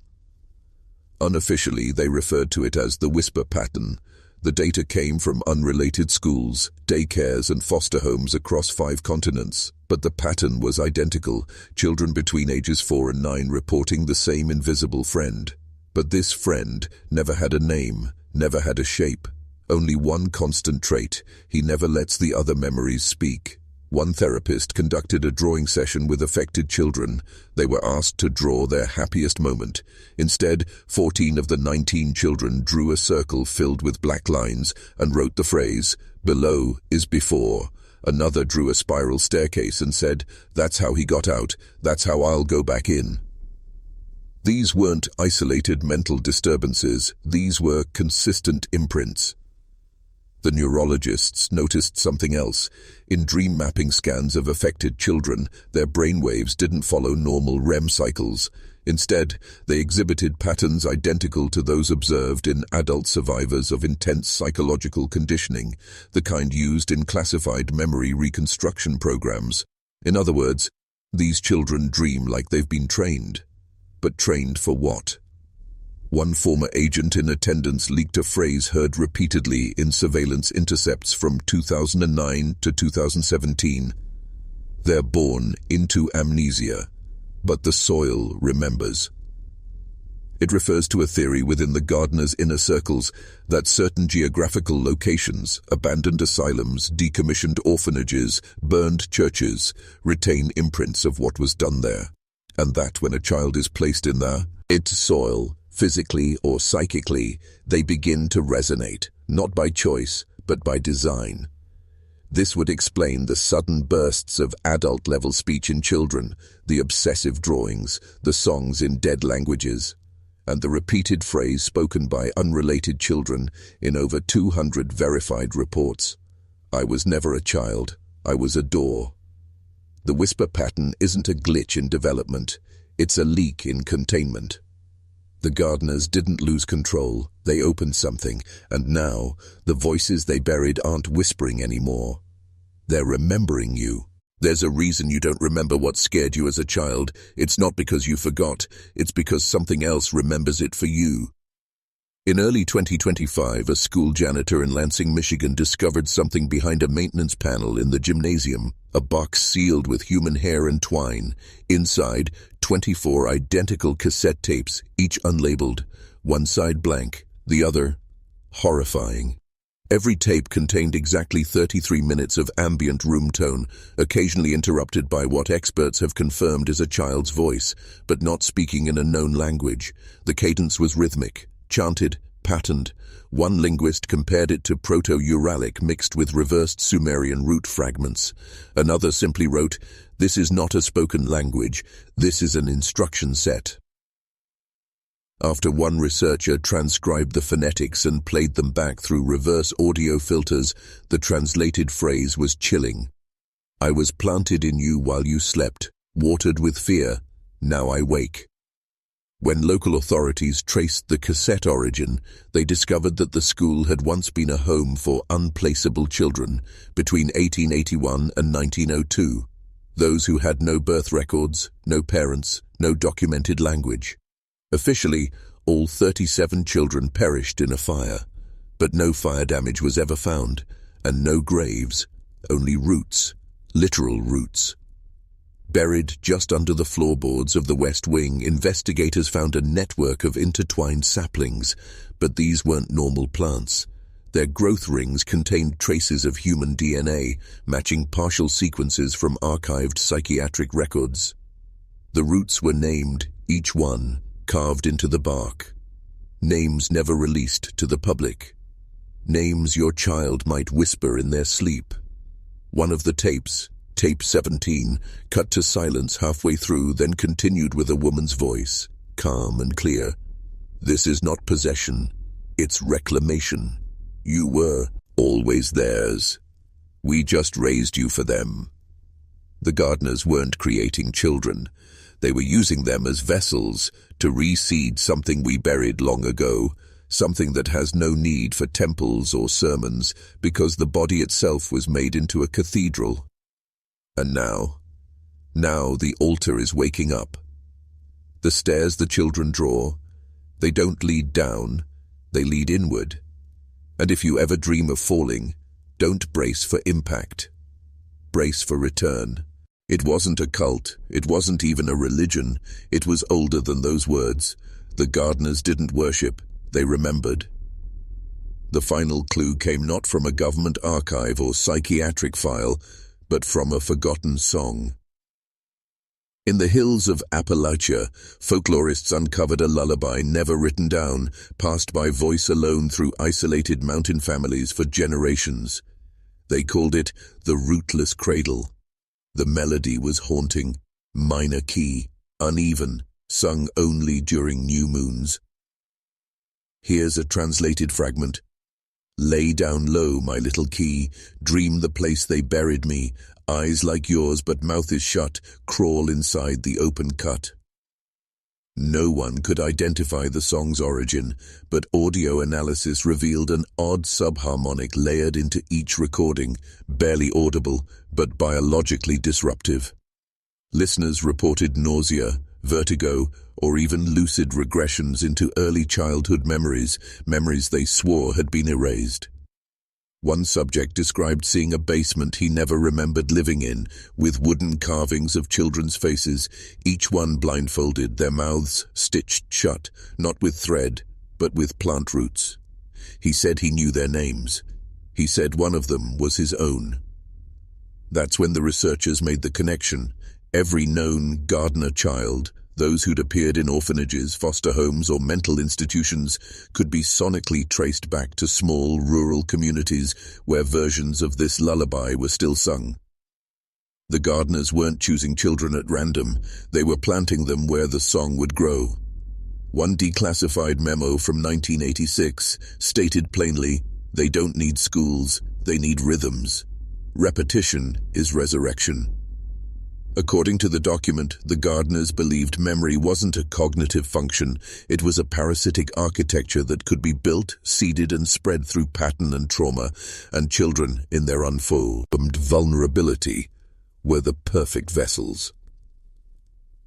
Unofficially, they referred to it as the whisper pattern. The data came from unrelated schools, daycares and foster homes across 5 continents. But the pattern was identical, children between ages 4 and 9 reporting the same invisible friend. But this friend never had a name, never had a shape. Only one constant trait: he never lets the other memories speak. One therapist conducted a drawing session with affected children. They were asked to draw their happiest moment. Instead, 14 of the 19 children drew a circle filled with black lines and wrote the phrase, "Below is before." Another drew a spiral staircase and said, "That's how he got out, that's how I'll go back in." These weren't isolated mental disturbances, these were consistent imprints. The neurologists noticed something else. In dream mapping scans of affected children, their brainwaves didn't follow normal REM cycles. Instead, they exhibited patterns identical to those observed in adult survivors of intense psychological conditioning, the kind used in classified memory reconstruction programs. In other words, these children dream like they've been trained. But trained for what? One former agent in attendance leaked a phrase heard repeatedly in surveillance intercepts from 2009 to 2017. "They're born into amnesia, but the soil remembers." It refers to a theory within the gardener's inner circles that certain geographical locations, abandoned asylums, decommissioned orphanages, burned churches, retain imprints of what was done there. And that when a child is placed in its soil, physically or psychically, they begin to resonate, not by choice, but by design. This would explain the sudden bursts of adult-level speech in children, the obsessive drawings, the songs in dead languages, and the repeated phrase spoken by unrelated children in over 200 verified reports. I was never a child, I was a door. The whisper pattern isn't a glitch in development, it's a leak in containment. The gardeners didn't lose control, they opened something, and now, the voices they buried aren't whispering anymore. They're remembering you. There's a reason you don't remember what scared you as a child. It's not because you forgot, it's because something else remembers it for you. In early 2025, a school janitor in Lansing, Michigan discovered something behind a maintenance panel in the gymnasium, a box sealed with human hair and twine. Inside, 24 identical cassette tapes, each unlabeled, one side blank, the other horrifying. Every tape contained exactly 33 minutes of ambient room tone, occasionally interrupted by what experts have confirmed is a child's voice, but not speaking in a known language. The cadence was rhythmic, chanted, patterned. One linguist compared it to Proto-Uralic mixed with reversed Sumerian root fragments. Another simply wrote, "This is not a spoken language, this is an instruction set." After one researcher transcribed the phonetics and played them back through reverse audio filters, the translated phrase was chilling. "I was planted in you while you slept, watered with fear, now I wake." When local authorities traced the cassette origin, they discovered that the school had once been a home for unplaceable children between 1881 and 1902, those who had no birth records, no parents, no documented language. Officially, all 37 children perished in a fire, but no fire damage was ever found, and no graves, only roots, literal roots. Buried just under the floorboards of the West Wing, investigators found a network of intertwined saplings, but these weren't normal plants. Their growth rings contained traces of human DNA, matching partial sequences from archived psychiatric records. The roots were named, each one, carved into the bark. Names never released to the public. Names your child might whisper in their sleep. One of the tapes, tape 17, cut to silence halfway through, then continued with a woman's voice, calm and clear. "This is not possession, it's reclamation. You were always theirs. We just raised you for them." The gardeners weren't creating children. They were using them as vessels to reseed something we buried long ago, something that has no need for temples or sermons because the body itself was made into a cathedral. And now the altar is waking up. The stairs the children draw, they don't lead down, they lead inward. And if you ever dream of falling, don't brace for impact. Brace for return. It wasn't a cult, it wasn't even a religion, it was older than those words. The gardeners didn't worship, they remembered. The final clue came not from a government archive or psychiatric file, but from a forgotten song. In the hills of Appalachia, folklorists uncovered a lullaby never written down, passed by voice alone through isolated mountain families for generations. They called it the Rootless Cradle. The melody was haunting, minor key, uneven, sung only during new moons. Here's a translated fragment. "Lay down low, my little key, dream the place they buried me, eyes like yours but mouth is shut, crawl inside the open cut." No one could identify the song's origin, but audio analysis revealed an odd subharmonic layered into each recording, barely audible, but biologically disruptive. Listeners reported nausea, vertigo, or even lucid regressions into early childhood memories they swore had been erased. One subject described seeing a basement he never remembered living in, with wooden carvings of children's faces, each one blindfolded, their mouths stitched shut, not with thread, but with plant roots. He said he knew their names. He said one of them was his own. That's when the researchers made the connection. Every known gardener child, Those who'd appeared in orphanages, foster homes, or mental institutions could be sonically traced back to small rural communities where versions of this lullaby were still sung. The gardeners weren't choosing children at random, they were planting them where the song would grow. One declassified memo from 1986 stated plainly, "They don't need schools, they need rhythms. Repetition is resurrection." According to the document, the gardeners believed memory wasn't a cognitive function, it was a parasitic architecture that could be built, seeded, and spread through pattern and trauma, and children, in their unformed vulnerability, were the perfect vessels.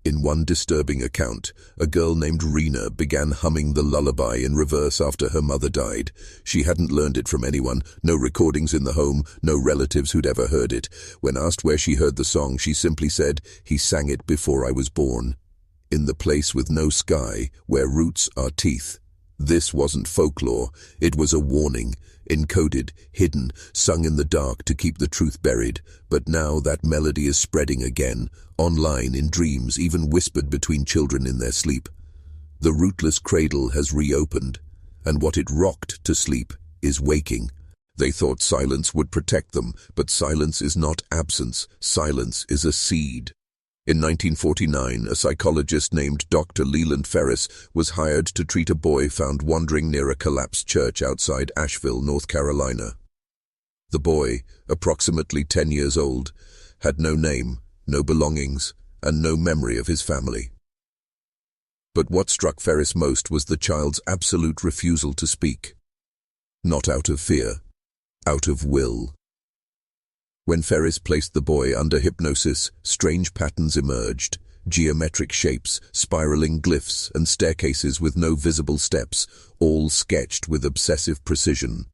In one disturbing account, a girl named Rena began humming the lullaby in reverse after her mother died. She hadn't learned it from anyone, no recordings in the home, no relatives who'd ever heard it. When asked where she heard the song, she simply said, "He sang it before I was born. In the place with no sky, where roots are teeth." This wasn't folklore, it was a warning, encoded, hidden, sung in the dark to keep the truth buried. But now that melody is spreading again, online, in dreams, even whispered between children in their sleep. The rootless cradle has reopened, and what it rocked to sleep is waking. They thought silence would protect them, but silence is not absence, silence is a seed. In 1949, a psychologist named Dr. Leland Ferris was hired to treat a boy found wandering near a collapsed church outside Asheville, North Carolina. The boy, approximately 10 years old, had no name, no belongings, and no memory of his family. But what struck Ferris most was the child's absolute refusal to speak. Not out of fear, out of will. When Ferris placed the boy under hypnosis, strange patterns emerged, geometric shapes, spiraling glyphs, and staircases with no visible steps, all sketched with obsessive precision.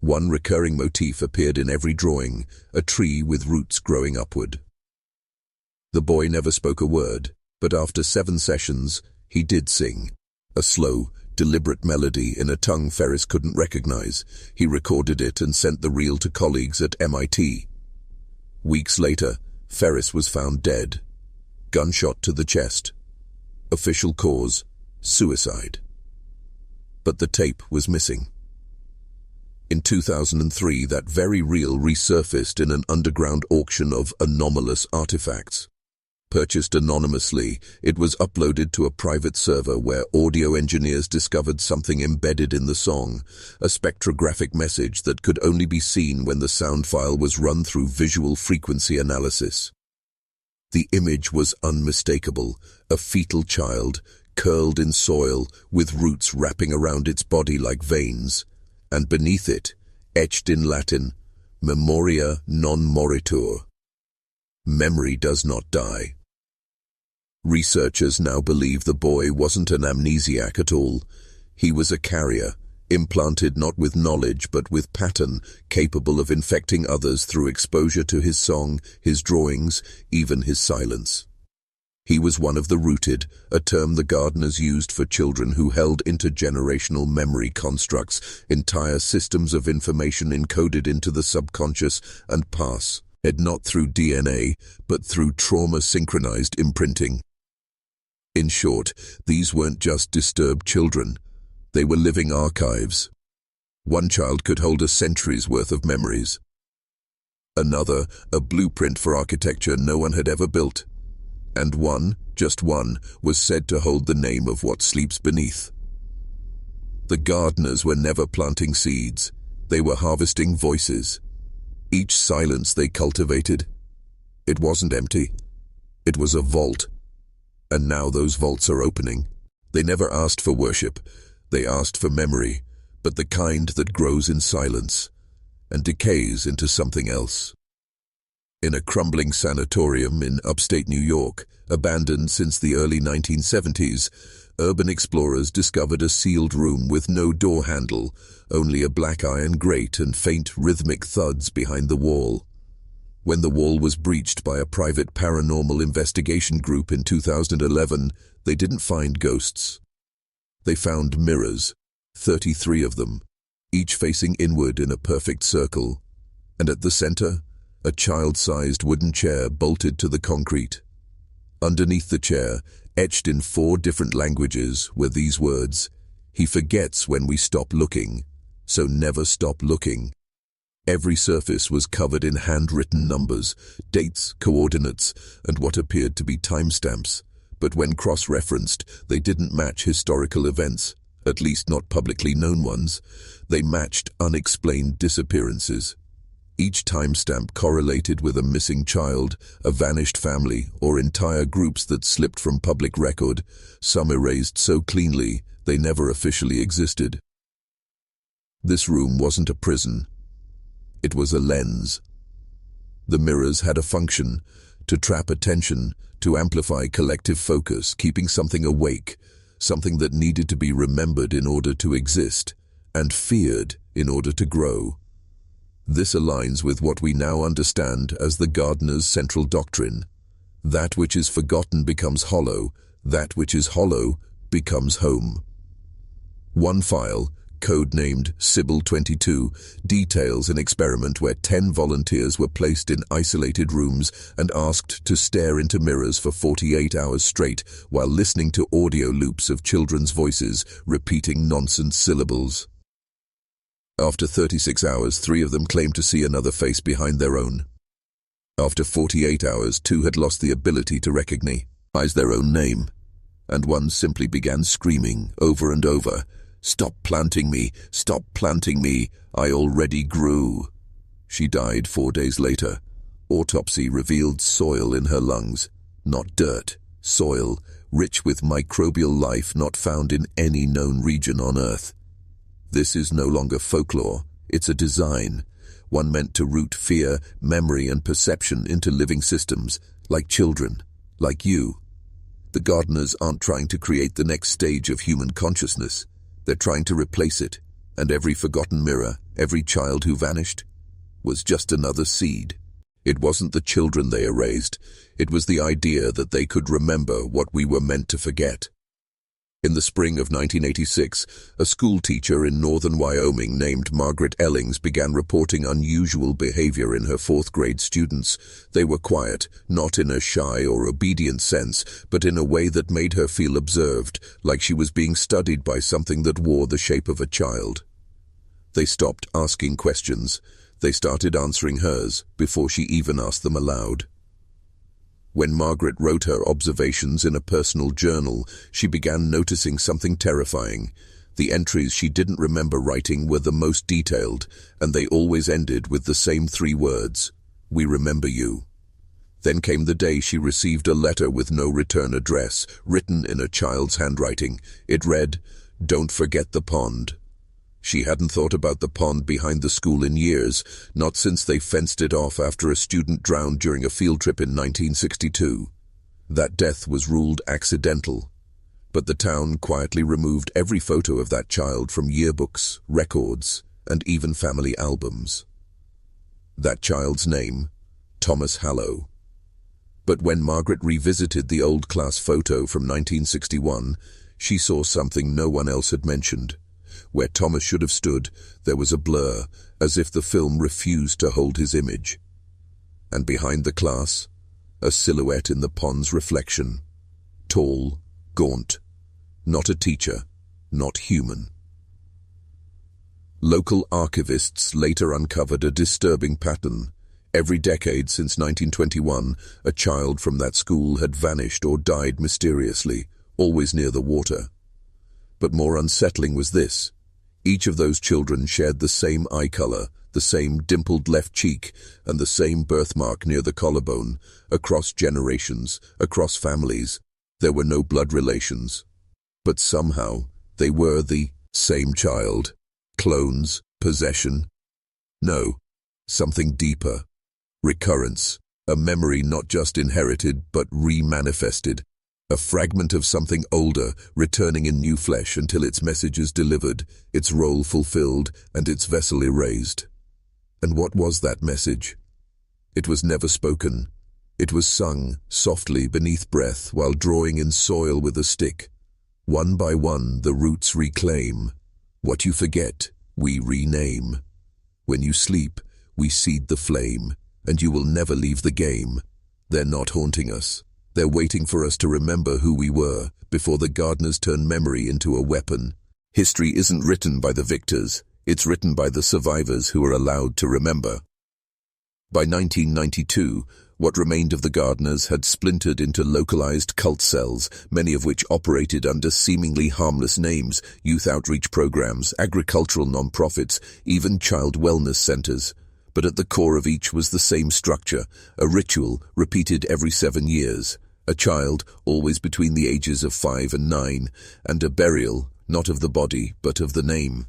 One recurring motif appeared in every drawing, a tree with roots growing upward. The boy never spoke a word, but after 7 sessions, he did sing. A slow, deliberate melody in a tongue Ferris couldn't recognize. He recorded it and sent the reel to colleagues at MIT. Weeks later, Ferris was found dead. Gunshot to the chest. Official cause, suicide. But the tape was missing. In 2003, that very reel resurfaced in an underground auction of anomalous artifacts. Purchased anonymously, it was uploaded to a private server where audio engineers discovered something embedded in the song, a spectrographic message that could only be seen when the sound file was run through visual frequency analysis. The image was unmistakable, a fetal child, curled in soil, with roots wrapping around its body like veins, and beneath it, etched in Latin, Memoria non moritur. Memory does not die. Researchers now believe the boy wasn't an amnesiac at all. He was a carrier, implanted not with knowledge but with pattern, capable of infecting others through exposure to his song, his drawings, even his silence. He was one of the rooted, a term the gardeners used for children who held intergenerational memory constructs, entire systems of information encoded into the subconscious and pass, not through DNA, but through trauma-synchronized imprinting. In short, these weren't just disturbed children, they were living archives. One child could hold a century's worth of memories. Another, a blueprint for architecture no one had ever built. And one, just one, was said to hold the name of what sleeps beneath. The gardeners were never planting seeds, they were harvesting voices. Each silence they cultivated, it wasn't empty, it was a vault. And now those vaults are opening. They never asked for worship, they asked for memory, but the kind that grows in silence and decays into something else. In a crumbling sanatorium in upstate New York, abandoned since the early 1970s, urban explorers discovered a sealed room with no door handle, only a black iron grate and faint rhythmic thuds behind the wall. When the wall was breached by a private paranormal investigation group in 2011, they didn't find ghosts. They found mirrors, 33 of them, each facing inward in a perfect circle, and at the center, a child-sized wooden chair bolted to the concrete. Underneath the chair, Etched in 4 different languages were these words: "He forgets when we stop looking, so never stop looking." Every surface was covered in handwritten numbers, dates, coordinates, and what appeared to be timestamps. But when cross-referenced, they didn't match historical events, at least not publicly known ones. They matched unexplained disappearances. Each timestamp correlated with a missing child, a vanished family, or entire groups that slipped from public record, some erased so cleanly they never officially existed. This room wasn't a prison. It was a lens. The mirrors had a function: to trap attention, to amplify collective focus, keeping something awake, something that needed to be remembered in order to exist, and feared in order to grow. This aligns with what we now understand as the gardener's central doctrine. That which is forgotten becomes hollow, that which is hollow becomes home. One file, code-named Sybil 22, details an experiment where 10 volunteers were placed in isolated rooms and asked to stare into mirrors for 48 hours straight while listening to audio loops of children's voices repeating nonsense syllables. After 36 hours, 3 of them claimed to see another face behind their own. After 48 hours, 2 had lost the ability to recognize their own name, and one simply began screaming over and over, "Stop planting me! Stop planting me! I already grew!" She died 4 days later. Autopsy revealed soil in her lungs. Not dirt, soil, rich with microbial life not found in any known region on Earth. This is no longer folklore, it's a design, one meant to root fear, memory, and perception into living systems, like children, like you. The gardeners aren't trying to create the next stage of human consciousness. They're trying to replace it, and every forgotten mirror, every child who vanished, was just another seed. It wasn't the children they erased, it was the idea that they could remember what we were meant to forget. In the spring of 1986, a school teacher in northern Wyoming named Margaret Ellings began reporting unusual behavior in her 4th grade students. They were quiet, not in a shy or obedient sense, but in a way that made her feel observed, like she was being studied by something that wore the shape of a child. They stopped asking questions. They started answering hers before she even asked them aloud. When Margaret wrote her observations in a personal journal, she began noticing something terrifying. The entries she didn't remember writing were the most detailed, and they always ended with the same 3 words: "We remember you." Then came the day she received a letter with no return address, written in a child's handwriting. It read, "Don't forget the pond." She hadn't thought about the pond behind the school in years, not since they fenced it off after a student drowned during a field trip in 1962. That death was ruled accidental, but the town quietly removed every photo of that child from yearbooks, records, and even family albums. That child's name, Thomas Hallow. But when Margaret revisited the old class photo from 1961, she saw something no one else had mentioned. Where Thomas should have stood, there was a blur, as if the film refused to hold his image. And behind the class, a silhouette in the pond's reflection. Tall, gaunt, not a teacher, not human. Local archivists later uncovered a disturbing pattern. Every decade since 1921, a child from that school had vanished or died mysteriously, always near the water. But more unsettling was this. Each of those children shared the same eye color, the same dimpled left cheek, and the same birthmark near the collarbone. Across generations, across families, there were no blood relations. But somehow, they were the same child. Clones, possession. No, something deeper. Recurrence, a memory not just inherited but re-manifested. A fragment of something older, returning in new flesh until its message is delivered, its role fulfilled, and its vessel erased. And what was that message? It was never spoken. It was sung, softly beneath breath, while drawing in soil with a stick. One by one, the roots reclaim. What you forget, we rename. When you sleep, we seed the flame, and you will never leave the game. They're not haunting us. They're waiting for us to remember who we were before the gardeners turn memory into a weapon. History isn't written by the victors, it's written by the survivors who are allowed to remember. By 1992, what remained of the gardeners had splintered into localized cult cells, many of which operated under seemingly harmless names: youth outreach programs, agricultural non-profits, even child wellness centers. But at the core of each was the same structure, a ritual repeated every 7 years. A child, always between the ages of 5 and 9, and a burial, not of the body, but of the name.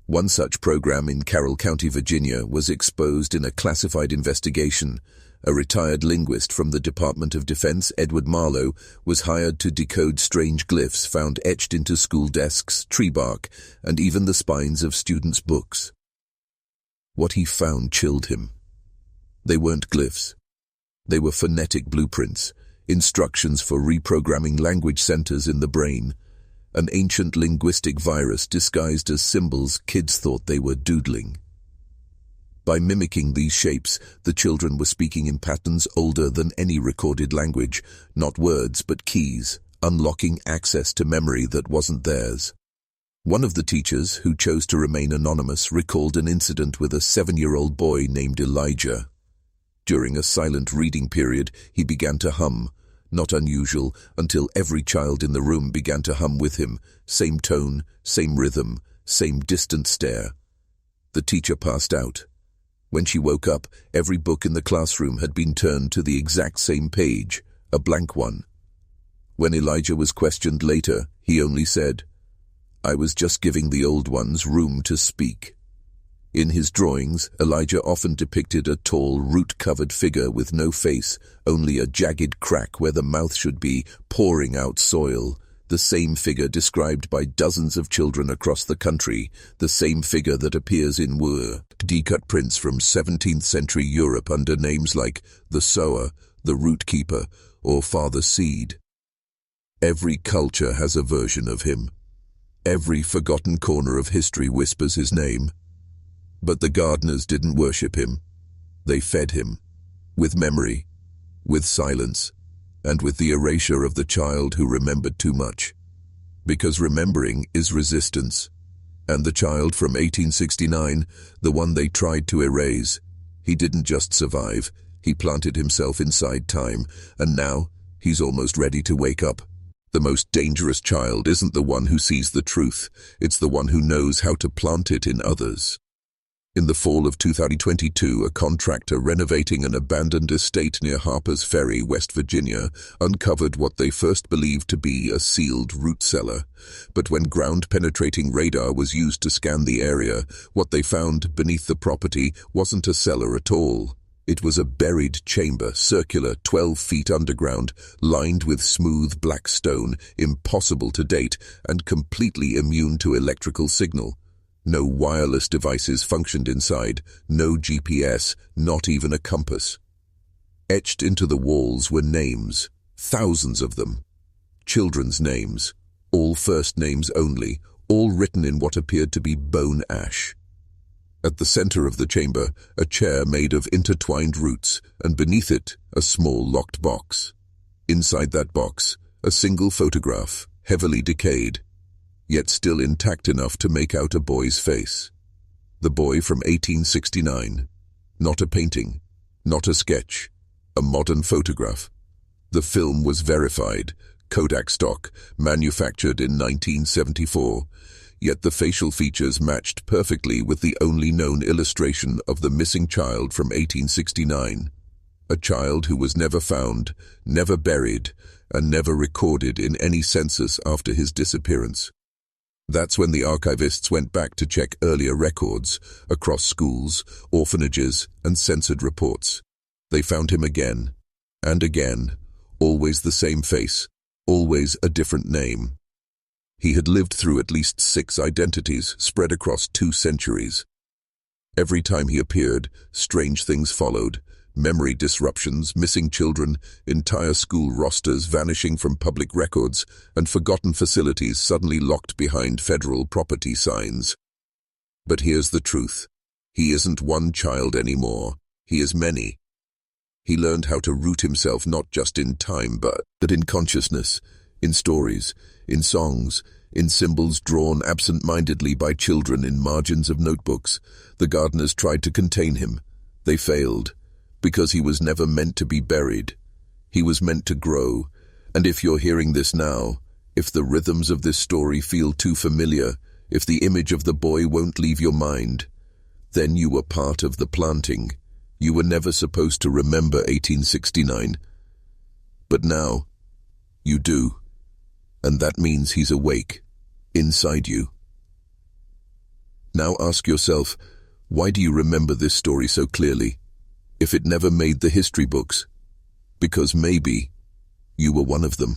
One such program in Carroll County, Virginia, was exposed in a classified investigation. A retired linguist from the Department of Defense, Edward Marlowe, was hired to decode strange glyphs found etched into school desks, tree bark, and even the spines of students' books. What he found chilled him. They weren't glyphs. They were phonetic blueprints, instructions for reprogramming language centers in the brain. An ancient linguistic virus disguised as symbols kids thought they were doodling. By mimicking these shapes, the children were speaking in patterns older than any recorded language, not words but keys, unlocking access to memory that wasn't theirs. One of the teachers, who chose to remain anonymous, recalled an incident with a 7-year-old boy named Elijah. During a silent reading period, he began to hum. Not unusual, until every child in the room began to hum with him. Same tone, same rhythm, same distant stare. The teacher passed out. When she woke up, every book in the classroom had been turned to the exact same page, a blank one. When Elijah was questioned later, he only said, "I was just giving the old ones room to speak." In his drawings, Elijah often depicted a tall, root-covered figure with no face, only a jagged crack where the mouth should be, pouring out soil. The same figure described by dozens of children across the country, the same figure that appears in decut prints from 17th century Europe under names like the Sower, the Root Keeper, or Father Seed. Every culture has a version of him. Every forgotten corner of history whispers his name. But the gardeners didn't worship him. They fed him, with memory, with silence, and with the erasure of the child who remembered too much. Because remembering is resistance. And the child from 1869, the one they tried to erase, he didn't just survive, he planted himself inside time, and now he's almost ready to wake up. The most dangerous child isn't the one who sees the truth, it's the one who knows how to plant it in others. In the fall of 2022, a contractor renovating an abandoned estate near Harper's Ferry, West Virginia, uncovered what they first believed to be a sealed root cellar. But when ground-penetrating radar was used to scan the area, what they found beneath the property wasn't a cellar at all. It was a buried chamber, circular, 12 feet underground, lined with smooth black stone, impossible to date, and completely immune to electrical signal. No wireless devices functioned inside, no GPS, not even a compass. Etched into the walls were names, thousands of them. Children's names, all first names only, all written in what appeared to be bone ash. At the center of the chamber, a chair made of intertwined roots, and beneath it, a small locked box. Inside that box, a single photograph, heavily decayed, yet still intact enough to make out a boy's face. The boy from 1869. Not a painting, not a sketch, a modern photograph. The film was verified, Kodak stock, manufactured in 1974, yet the facial features matched perfectly with the only known illustration of the missing child from 1869. A child who was never found, never buried, and never recorded in any census after his disappearance. That's when the archivists went back to check earlier records across schools, orphanages, and censored reports. They found him again, and again, always the same face, always a different name. He had lived through at least 6 identities spread across 2 centuries. Every time he appeared, strange things followed. Memory disruptions, missing children, entire school rosters vanishing from public records, and forgotten facilities suddenly locked behind federal property signs. But here's the truth. He isn't one child anymore. He is many. He learned how to root himself not just in time, but in consciousness, in stories, in songs, in symbols drawn absent-mindedly by children in margins of notebooks. The gardeners tried to contain him. They failed, because he was never meant to be buried. He was meant to grow. And if you're hearing this now, if the rhythms of this story feel too familiar, if the image of the boy won't leave your mind, then you were part of the planting. You were never supposed to remember 1869. But now, you do. And that means he's awake, inside you. Now ask yourself, why do you remember this story so clearly, if it never made the history books? Because maybe you were one of them.